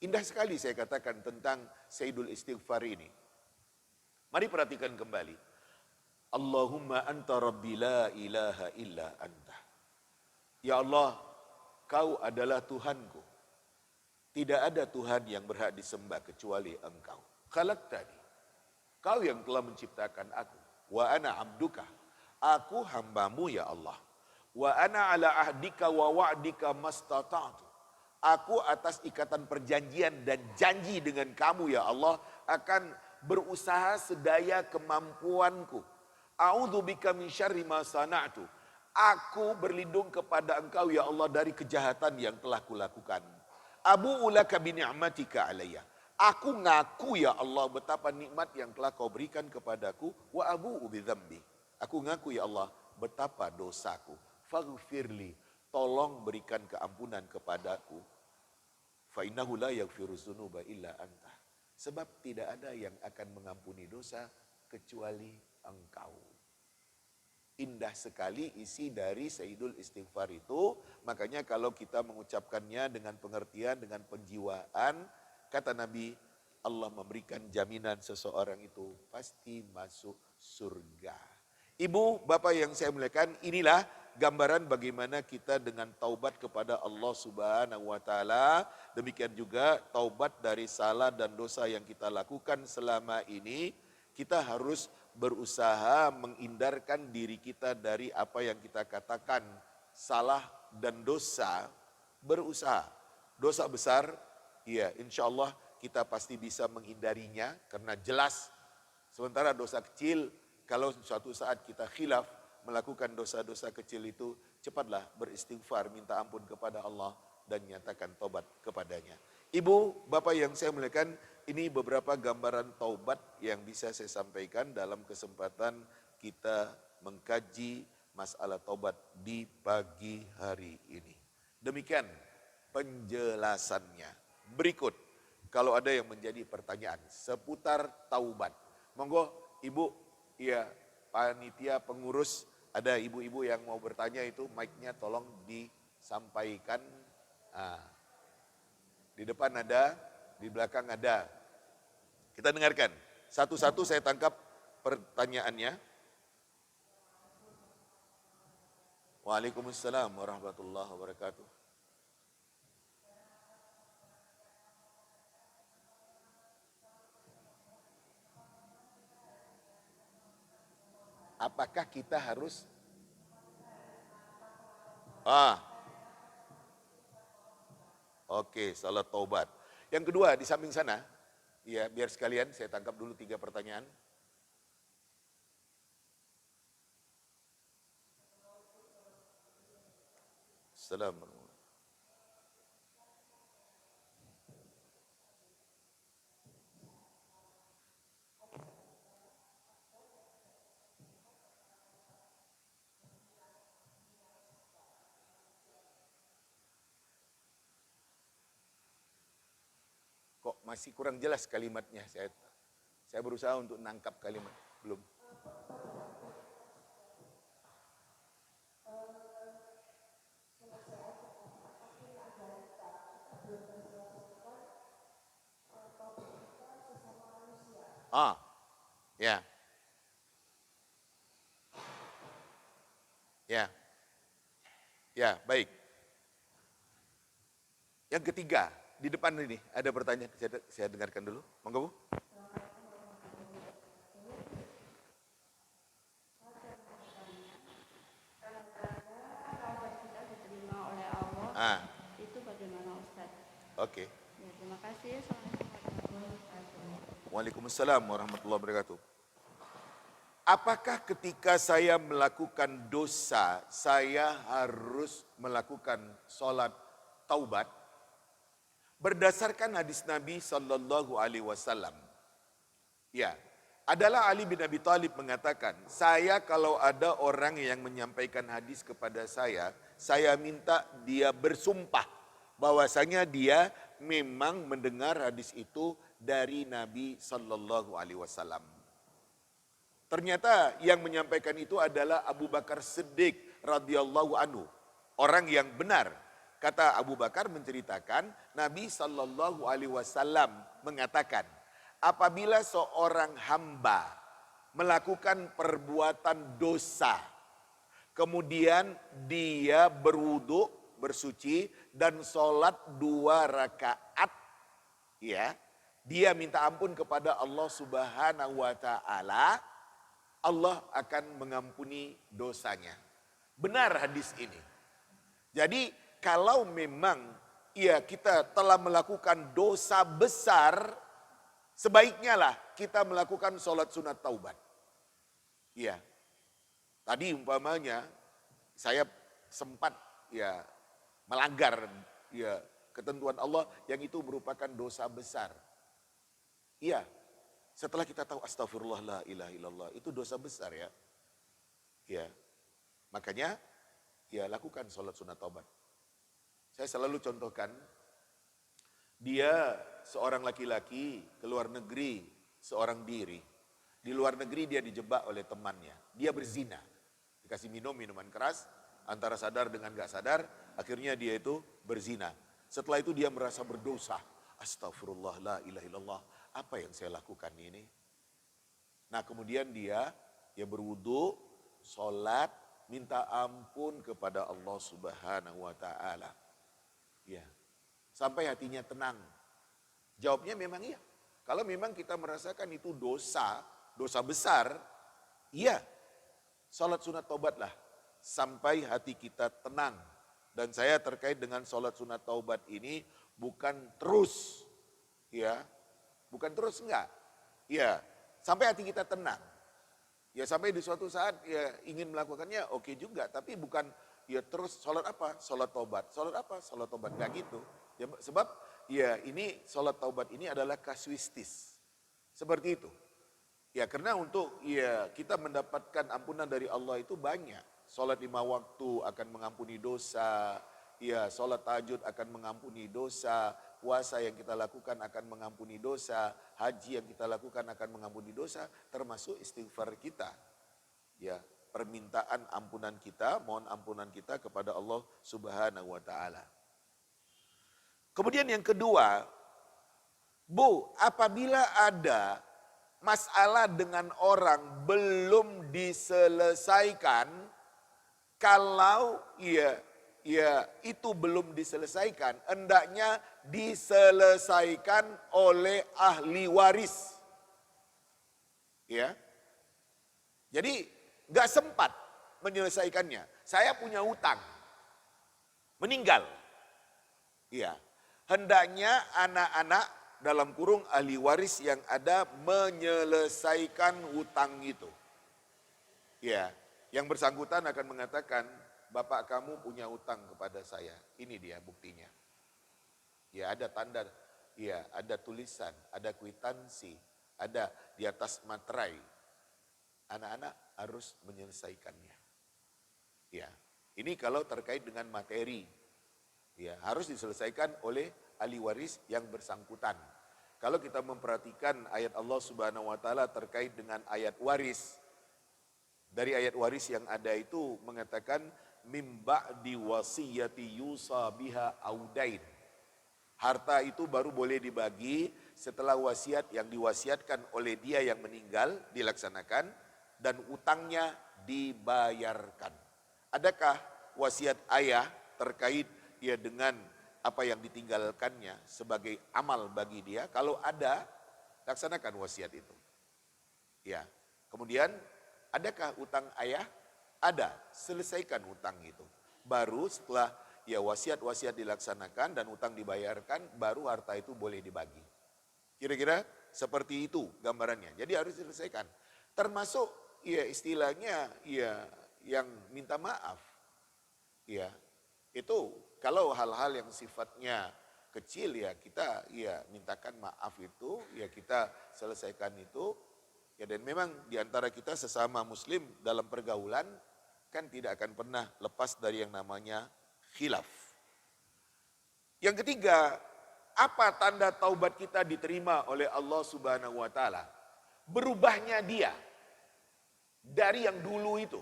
Indah sekali saya katakan tentang Sayyidul Istighfar ini. Mari perhatikan kembali. Allahumma anta rabbi la ilaha illa anta. Ya Allah, kau adalah Tuhanku. Tidak ada Tuhan yang berhak disembah kecuali engkau. Khalaqtani. Kau yang telah menciptakan aku. Wa ana abduka. Aku hambamu ya Allah. Wa ana ala ahdika wa wa'dika mastata'tu. Aku atas ikatan perjanjian dan janji dengan kamu ya Allah akan berusaha sedaya kemampuanku. A'udzubika min syarri ma sana'tu. Aku berlindung kepada engkau ya Allah dari kejahatan yang telah kulakukan. Abu'u laka bi ni'matika alayya. Aku ngaku ya Allah betapa nikmat yang telah kau berikan kepadaku. Wa abu'u bi dzambi. Aku ngaku ya Allah betapa dosaku. Faghfirli. Tolong berikan keampunan kepadaku. Fa innahu la yaghfiru dzunuba illa anta. Sebab tidak ada yang akan mengampuni dosa kecuali engkau. Indah sekali isi dari Sayyidul Istighfar itu. Makanya kalau kita mengucapkannya dengan pengertian, dengan penjiwaan, kata Nabi, Allah memberikan jaminan seseorang itu pasti masuk surga. Ibu, bapak yang saya muliakan, inilah gambaran bagaimana kita dengan taubat kepada Allah Subhanahu wa Ta'ala. Demikian juga taubat dari salah dan dosa yang kita lakukan selama ini. Kita harus berusaha menghindarkan diri kita dari apa yang kita katakan salah dan dosa. Berusaha. Dosa besar, ya insya Allah kita pasti bisa menghindarinya karena jelas. Sementara dosa kecil, kalau suatu saat kita khilaf melakukan dosa-dosa kecil itu, cepatlah beristighfar, minta ampun kepada Allah dan nyatakan taubat kepadanya. Ibu, bapak yang saya muliakan, ini beberapa gambaran taubat yang bisa saya sampaikan dalam kesempatan kita mengkaji masalah taubat di pagi hari ini. Demikian penjelasannya. Berikut, kalau ada yang menjadi pertanyaan seputar taubat. Monggo ibu, ya panitia pengurus, ada ibu-ibu yang mau bertanya itu mic-nya tolong disampaikan. Di depan ada, di belakang ada. Kita dengarkan. Satu-satu saya tangkap pertanyaannya. Waalaikumsalam warahmatullahi wabarakatuh. Apakah kita harus oke, salat taubat. Yang kedua di samping sana, ya biar sekalian saya tangkap dulu 3 pertanyaan. Assalamualaikum. Kok masih kurang jelas kalimatnya? Saya berusaha untuk nangkap kalimat. Belum. Ya. Ya. Ya, baik. Yang ketiga, di depan ini ada pertanyaan, saya dengarkan dulu. Monggo, Bu. Itu bagaimana Ustaz? Oke. Ya, terima kasih. Assalamualaikum warahmatullahi wabarakatuh. Waalaikumsalam warahmatullahi wabarakatuh. Apakah ketika saya melakukan dosa, saya harus melakukan sholat taubat? Berdasarkan hadis Nabi Sallallahu Alaihi Wasallam, ya, adalah Ali bin Abi Thalib mengatakan, saya kalau ada orang yang menyampaikan hadis kepada saya minta dia bersumpah bahwasanya dia memang mendengar hadis itu dari Nabi Sallallahu Alaihi Wasallam. Ternyata yang menyampaikan itu adalah Abu Bakar Siddiq radhiyallahu anhu, orang yang benar. Kata Abu Bakar menceritakan Nabi Sallallahu Alaihi Wasallam mengatakan, apabila seorang hamba melakukan perbuatan dosa, kemudian dia berwudu, bersuci dan sholat 2 rakaat, ya, dia minta ampun kepada Allah Subhanahu Wa Taala, Allah akan mengampuni dosanya. Benar hadis ini. Jadi kalau memang ya kita telah melakukan dosa besar, sebaiknya lah kita melakukan sholat sunat taubat. Ya, tadi umpamanya saya sempat ya melanggar ya ketentuan Allah yang itu merupakan dosa besar. Iya. Setelah kita tahu astagfirullah la ilaha illallah, itu dosa besar ya. Ya. Makanya ya lakukan sholat sunat taubat. Saya selalu contohkan, dia seorang laki-laki ke luar negeri seorang diri. Di luar negeri dia dijebak oleh temannya. Dia berzina. Dikasih minuman keras, antara sadar dengan gak sadar, akhirnya dia itu berzina. Setelah itu dia merasa berdosa. Astagfirullah la ilaha illallah. Apa yang saya lakukan ini? Nah kemudian dia berwudu, sholat, minta ampun kepada Allah Subhanahu Wa Taala. Ya, sampai hatinya tenang. Jawabnya memang iya. Kalau memang kita merasakan itu dosa besar, iya. Sholat sunat taubatlah sampai hati kita tenang. Dan saya terkait dengan sholat sunat taubat ini bukan terus, ya. Bukan terus enggak. Ya, sampai hati kita tenang. Ya sampai di suatu saat ya ingin melakukannya oke juga, tapi bukan ya terus sholat apa? Sholat taubat. Sholat apa? Sholat taubat. Enggak gitu. Ya, sebab ya ini sholat taubat ini adalah kasuistis. Seperti itu. Ya karena untuk ya kita mendapatkan ampunan dari Allah itu banyak. Sholat 5 waktu akan mengampuni dosa. Ya sholat tahajud akan mengampuni dosa. Puasa yang kita lakukan akan mengampuni dosa, haji yang kita lakukan akan mengampuni dosa, termasuk istighfar kita. Ya, permintaan ampunan kita, mohon ampunan kita kepada Allah Subhanahu Wa Taala. Kemudian yang kedua, Bu, apabila ada masalah dengan orang belum diselesaikan, Kalau itu belum diselesaikan, hendaknya diselesaikan oleh ahli waris. Ya. Jadi nggak sempat menyelesaikannya. Saya punya utang, meninggal. Iya. Hendaknya anak-anak dalam kurung ahli waris yang ada menyelesaikan hutang itu. Ya, yang bersangkutan akan mengatakan, bapak kamu punya utang kepada saya. Ini dia buktinya. Ya, ada tanda, ya, ada tulisan, ada kwitansi, ada di atas materai. Anak-anak harus menyelesaikannya. Ya, ini kalau terkait dengan materi, ya, harus diselesaikan oleh ahli waris yang bersangkutan. Kalau kita memperhatikan ayat Allah Subhanahu wa taala terkait dengan ayat waris, dari ayat waris yang ada itu mengatakan mim ba'di wasiyati yusa biha audain. Harta itu baru boleh dibagi setelah wasiat yang diwasiatkan oleh dia yang meninggal dilaksanakan dan utangnya dibayarkan. Adakah wasiat ayah terkait dengan apa yang ditinggalkannya sebagai amal bagi dia? Kalau ada, laksanakan wasiat itu. Ya. Kemudian adakah utang ayah? Ada, selesaikan utang itu. Baru setelah wasiat-wasiat dilaksanakan dan utang dibayarkan, baru harta itu boleh dibagi. Kira-kira seperti itu gambarannya. Jadi harus diselesaikan. Termasuk istilahnya yang minta maaf. Ya, itu kalau hal-hal yang sifatnya kecil kita mintakan maaf itu, kita selesaikan itu. Ya, dan memang diantara kita sesama muslim dalam pergaulan kan tidak akan pernah lepas dari yang namanya khilaf. Yang ketiga, apa tanda taubat kita diterima oleh Allah Subhanahu wa taala? Berubahnya dia dari yang dulu itu.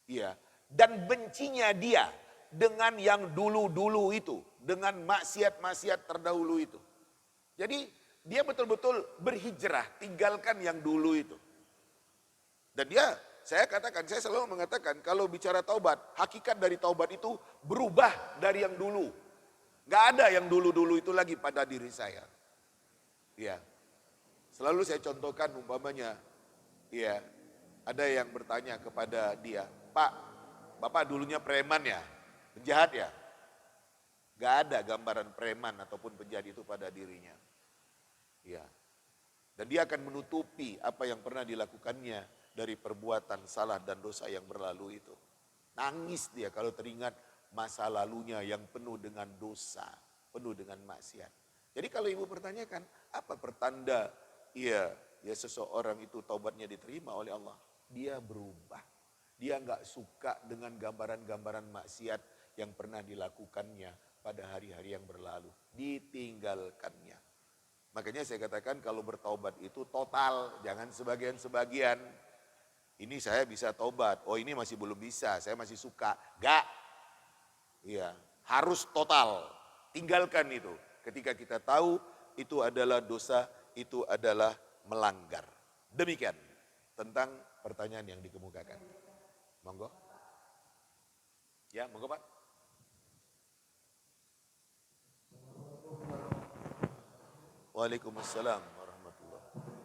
Iya, dan bencinya dia dengan yang dulu-dulu itu, dengan maksiat-maksiat terdahulu itu. Jadi dia betul-betul berhijrah, tinggalkan yang dulu itu. Dan saya selalu mengatakan kalau bicara taubat, hakikat dari taubat itu berubah dari yang dulu. Gak ada yang dulu-dulu itu lagi pada diri saya. Ya, selalu saya contohkan umpamanya, ada yang bertanya kepada dia, Pak, Bapak dulunya preman ya, penjahat ya? Gak ada gambaran preman ataupun penjahat itu pada dirinya. Ya. Dan dia akan menutupi apa yang pernah dilakukannya dari perbuatan salah dan dosa yang berlalu itu. Nangis dia kalau teringat masa lalunya yang penuh dengan dosa, penuh dengan maksiat. Jadi kalau ibu pertanyakan, apa pertanda seseorang itu taubatnya diterima oleh Allah? Dia berubah. Dia enggak suka dengan gambaran-gambaran maksiat yang pernah dilakukannya pada hari-hari yang berlalu. Ditinggalkannya. Makanya saya katakan kalau bertaubat itu total, jangan sebagian-sebagian. Ini saya bisa taubat, oh ini masih belum bisa, saya masih suka. Enggak. Iya, harus total. Tinggalkan itu. Ketika kita tahu itu adalah dosa, itu adalah melanggar. Demikian tentang pertanyaan yang dikemukakan. Monggo. Ya, monggo Pak. Waalaikumsalam warahmatullahi wabarakatuh.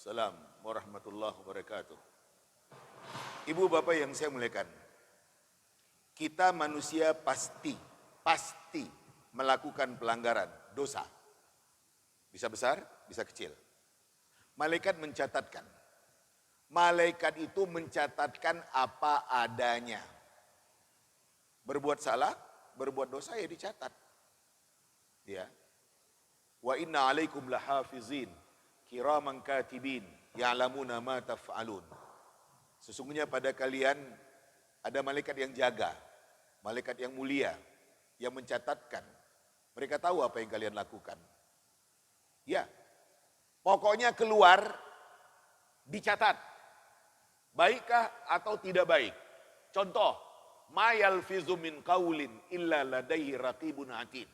Waalaikumsalam warahmatullahi wabarakatuh. Ibu bapak yang saya muliakan, kita manusia pasti melakukan pelanggaran, dosa. Bisa besar, bisa kecil. Malaikat mencatatkan. Malaikat itu mencatatkan apa adanya. Berbuat salah, berbuat dosa ya dicatat. Ya. Wa inna alaikum lahafizin kiraman katibin ya'lamuna ma taf'alun. Sesungguhnya pada kalian ada malaikat yang jaga, malaikat yang mulia, yang mencatatkan. Mereka tahu apa yang kalian lakukan. Ya, pokoknya keluar, dicatat. Baikkah atau tidak baik. Contoh, ma yalfizu min qaulin illa ladaihi raqibun atid.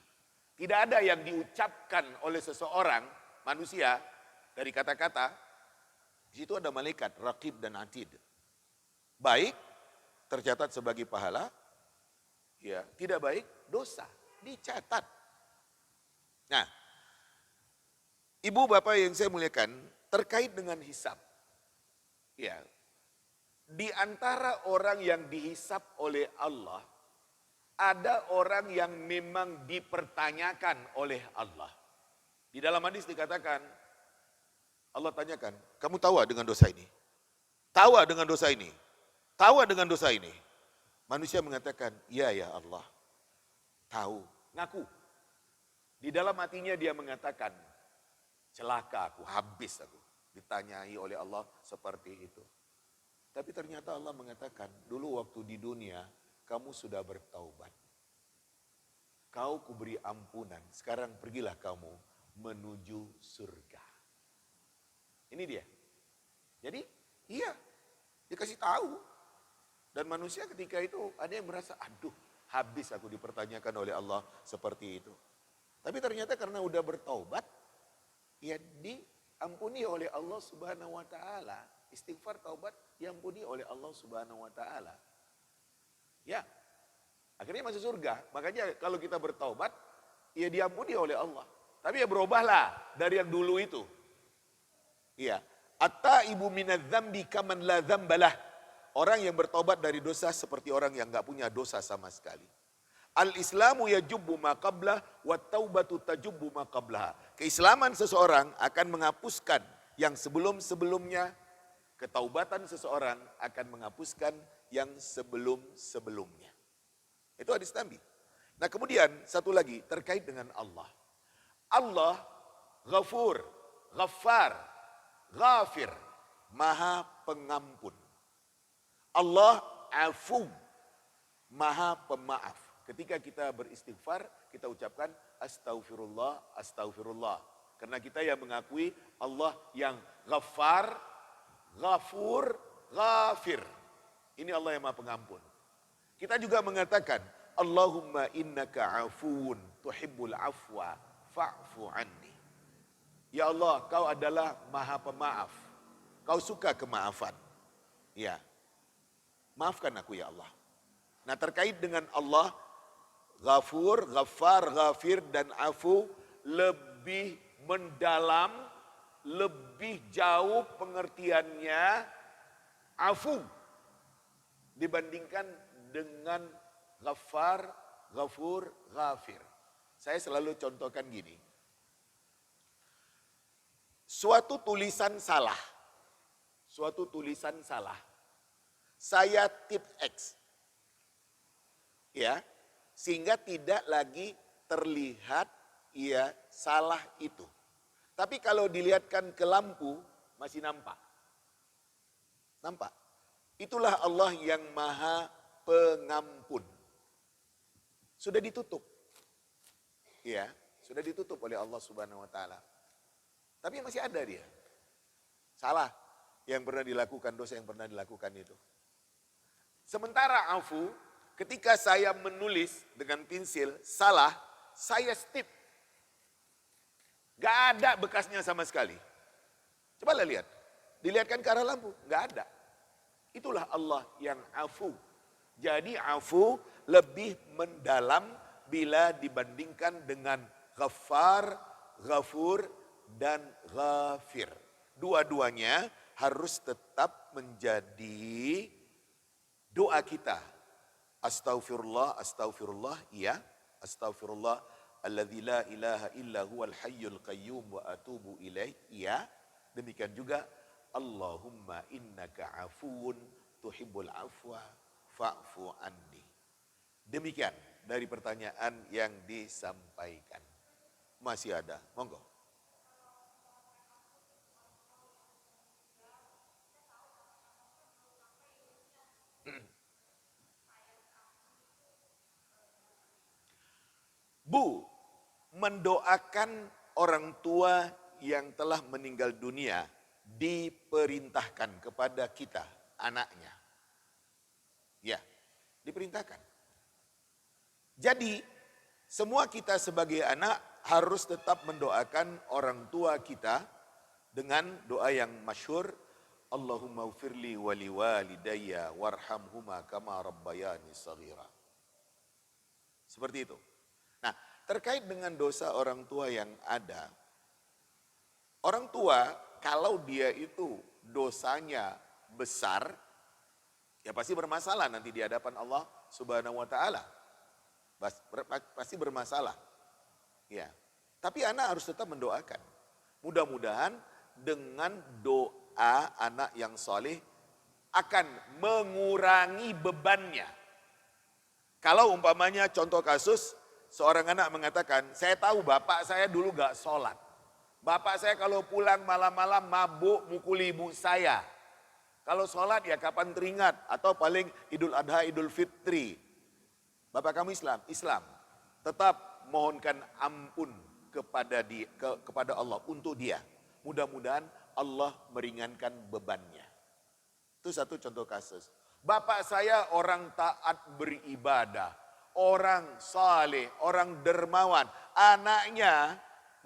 Tidak ada yang diucapkan oleh seseorang, manusia, dari kata-kata, di situ ada malaikat, raqib dan atid. Baik, tercatat sebagai pahala, ya, tidak baik, dosa, dicatat. Nah, ibu bapak yang saya muliakan, terkait dengan hisab. Ya, di antara orang yang dihisab oleh Allah, ada orang yang memang dipertanyakan oleh Allah. Di dalam hadis dikatakan, Allah tanyakan, kamu tahu dengan dosa ini? Tahu dengan dosa ini? Tahu dengan dosa ini? Manusia mengatakan, iya ya Allah, tahu, ngaku. Di dalam hatinya dia mengatakan, celaka aku, habis aku. Ditanyai oleh Allah seperti itu. Tapi ternyata Allah mengatakan, dulu waktu di dunia, kamu sudah bertaubat. Kau kuberi ampunan, sekarang pergilah kamu menuju surga. Ini dia. Jadi, iya, dikasih tahu. Dan manusia ketika itu ada yang merasa, aduh, habis aku dipertanyakan oleh Allah seperti itu. Tapi ternyata karena udah bertaubat, ya diampuni oleh Allah Subhanahu wa taala. Istighfar taubat diampuni oleh Allah Subhanahu wa taala. Ya. Akhirnya masuk surga. Makanya kalau kita bertaubat, ya diampuni oleh Allah. Tapi ya berubahlah dari yang dulu itu. Iya. At-taibu minadz-dzambi kaman la dzambalah. Orang yang bertobat dari dosa seperti orang yang enggak punya dosa sama sekali. Al-Islamu yajubbu ma qablah wa taubatu tajubbu ma qablaha. Keislaman seseorang akan menghapuskan yang sebelum-sebelumnya, ketaubatan seseorang akan menghapuskan yang sebelum-sebelumnya. Itu hadis Nabi. Nah, kemudian satu lagi terkait dengan Allah. Allah Ghafur, Ghaffar, Ghafir, Maha Pengampun. Allah Afu, Maha Pemaaf. Ketika kita beristighfar, kita ucapkan astaghfirullah, astaghfirullah. Karena kita yang mengakui Allah yang Ghaffar, Ghafur, Ghafir. Ini Allah yang Maha Pengampun. Kita juga mengatakan, Allahumma innaka afuun tuhibbul afwa fa'fu anni. Ya Allah, kau adalah Maha Pemaaf. Kau suka kemaafan. Ya. Maafkan aku ya Allah. Nah, terkait dengan Allah, Ghafur, Ghaffar, Ghafir, dan Afu lebih mendalam, lebih jauh pengertiannya Afu dibandingkan dengan Ghaffar, Ghafur, Ghafir. Saya selalu contohkan gini. Suatu tulisan salah. Saya tip X. Ya, sehingga tidak lagi terlihat ya salah itu. Tapi kalau dilihatkan ke lampu masih nampak. Nampak. Itulah Allah yang Maha Pengampun. Sudah ditutup. Ya, sudah ditutup oleh Allah Subhanahu wa taala. Tapi masih ada dia. Salah yang pernah dilakukan, dosa yang pernah dilakukan itu. Sementara Afu, ketika saya menulis dengan pensil salah, saya stip. Gak ada bekasnya sama sekali. Coba lihat. Dilihatkan ke arah lampu, gak ada. Itulah Allah yang Afu. Jadi Afu lebih mendalam bila dibandingkan dengan Ghaffar, Ghafur, dan Ghafir. dua-duanya harus tetap menjadi doa kita. Astaghfirullah, astaghfirullah, iya. Astaghfirullah, alladzi la ilaha illa huwal hayyul qayyum wa atubu ilaih, iya. Demikian juga, Allahumma innaka afuun tuhibbul afwa fa'fu anni. Demikian dari pertanyaan yang disampaikan. Masih ada, monggo. Bu, mendoakan orang tua yang telah meninggal dunia diperintahkan kepada kita, anaknya. Ya, diperintahkan. Jadi, semua kita sebagai anak harus tetap mendoakan orang tua kita dengan doa yang masyhur, Allahumma ufirli wali walidayya warhamhuma kama rabbayani shaghira. Seperti itu. Nah, terkait dengan dosa orang tua yang ada, orang tua kalau dia itu dosanya besar, ya pasti bermasalah nanti di hadapan Allah Subhanahu wa taala. Pasti bermasalah. Ya. Tapi anak harus tetap mendoakan. Mudah-mudahan dengan doa anak yang soleh akan mengurangi bebannya. Kalau umpamanya contoh kasus, seorang anak mengatakan, saya tahu bapak saya dulu gak sholat. Bapak saya kalau pulang malam-malam mabuk mukul ibu saya. Kalau sholat ya kapan teringat, atau paling Idul Adha, Idul Fitri. Bapak kamu Islam? Islam. Tetap mohonkan ampun kepada Allah untuk dia. Mudah-mudahan Allah meringankan bebannya. Itu satu contoh kasus. Bapak saya orang taat beribadah, orang saleh, orang dermawan. Anaknya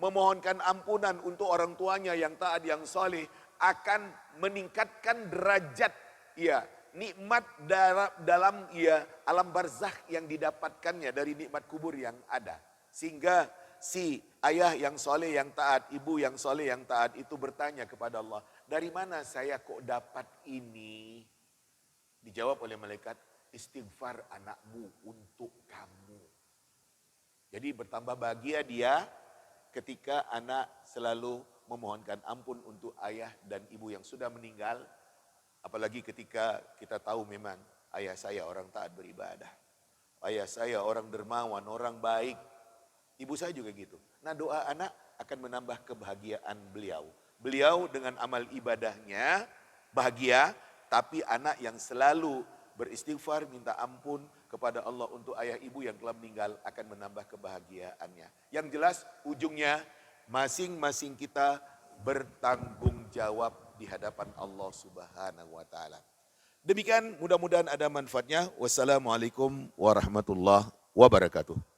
memohonkan ampunan untuk orang tuanya yang taat, yang saleh, akan meningkatkan derajat ya, nikmat dalam ya alam barzakh yang didapatkannya dari nikmat kubur yang ada. Sehingga si ayah yang soleh yang taat, ibu yang soleh yang taat itu bertanya kepada Allah, dari mana saya kok dapat ini? Dijawab oleh malaikat, istighfar anakmu untuk kamu. Jadi bertambah bahagia dia ketika anak selalu memohonkan ampun untuk ayah dan ibu yang sudah meninggal. Apalagi ketika kita tahu memang ayah saya orang taat beribadah. Ayah saya orang dermawan, orang baik. Ibu saya juga gitu. Nah, doa anak akan menambah kebahagiaan beliau. Beliau dengan amal ibadahnya bahagia, tapi anak yang selalu beristighfar, minta ampun kepada Allah untuk ayah ibu yang telah meninggal akan menambah kebahagiaannya. Yang jelas ujungnya masing-masing kita bertanggung jawab di hadapan Allah Subhanahu wa taala. Demikian, mudah-mudahan ada manfaatnya. Wassalamualaikum warahmatullahi wabarakatuh.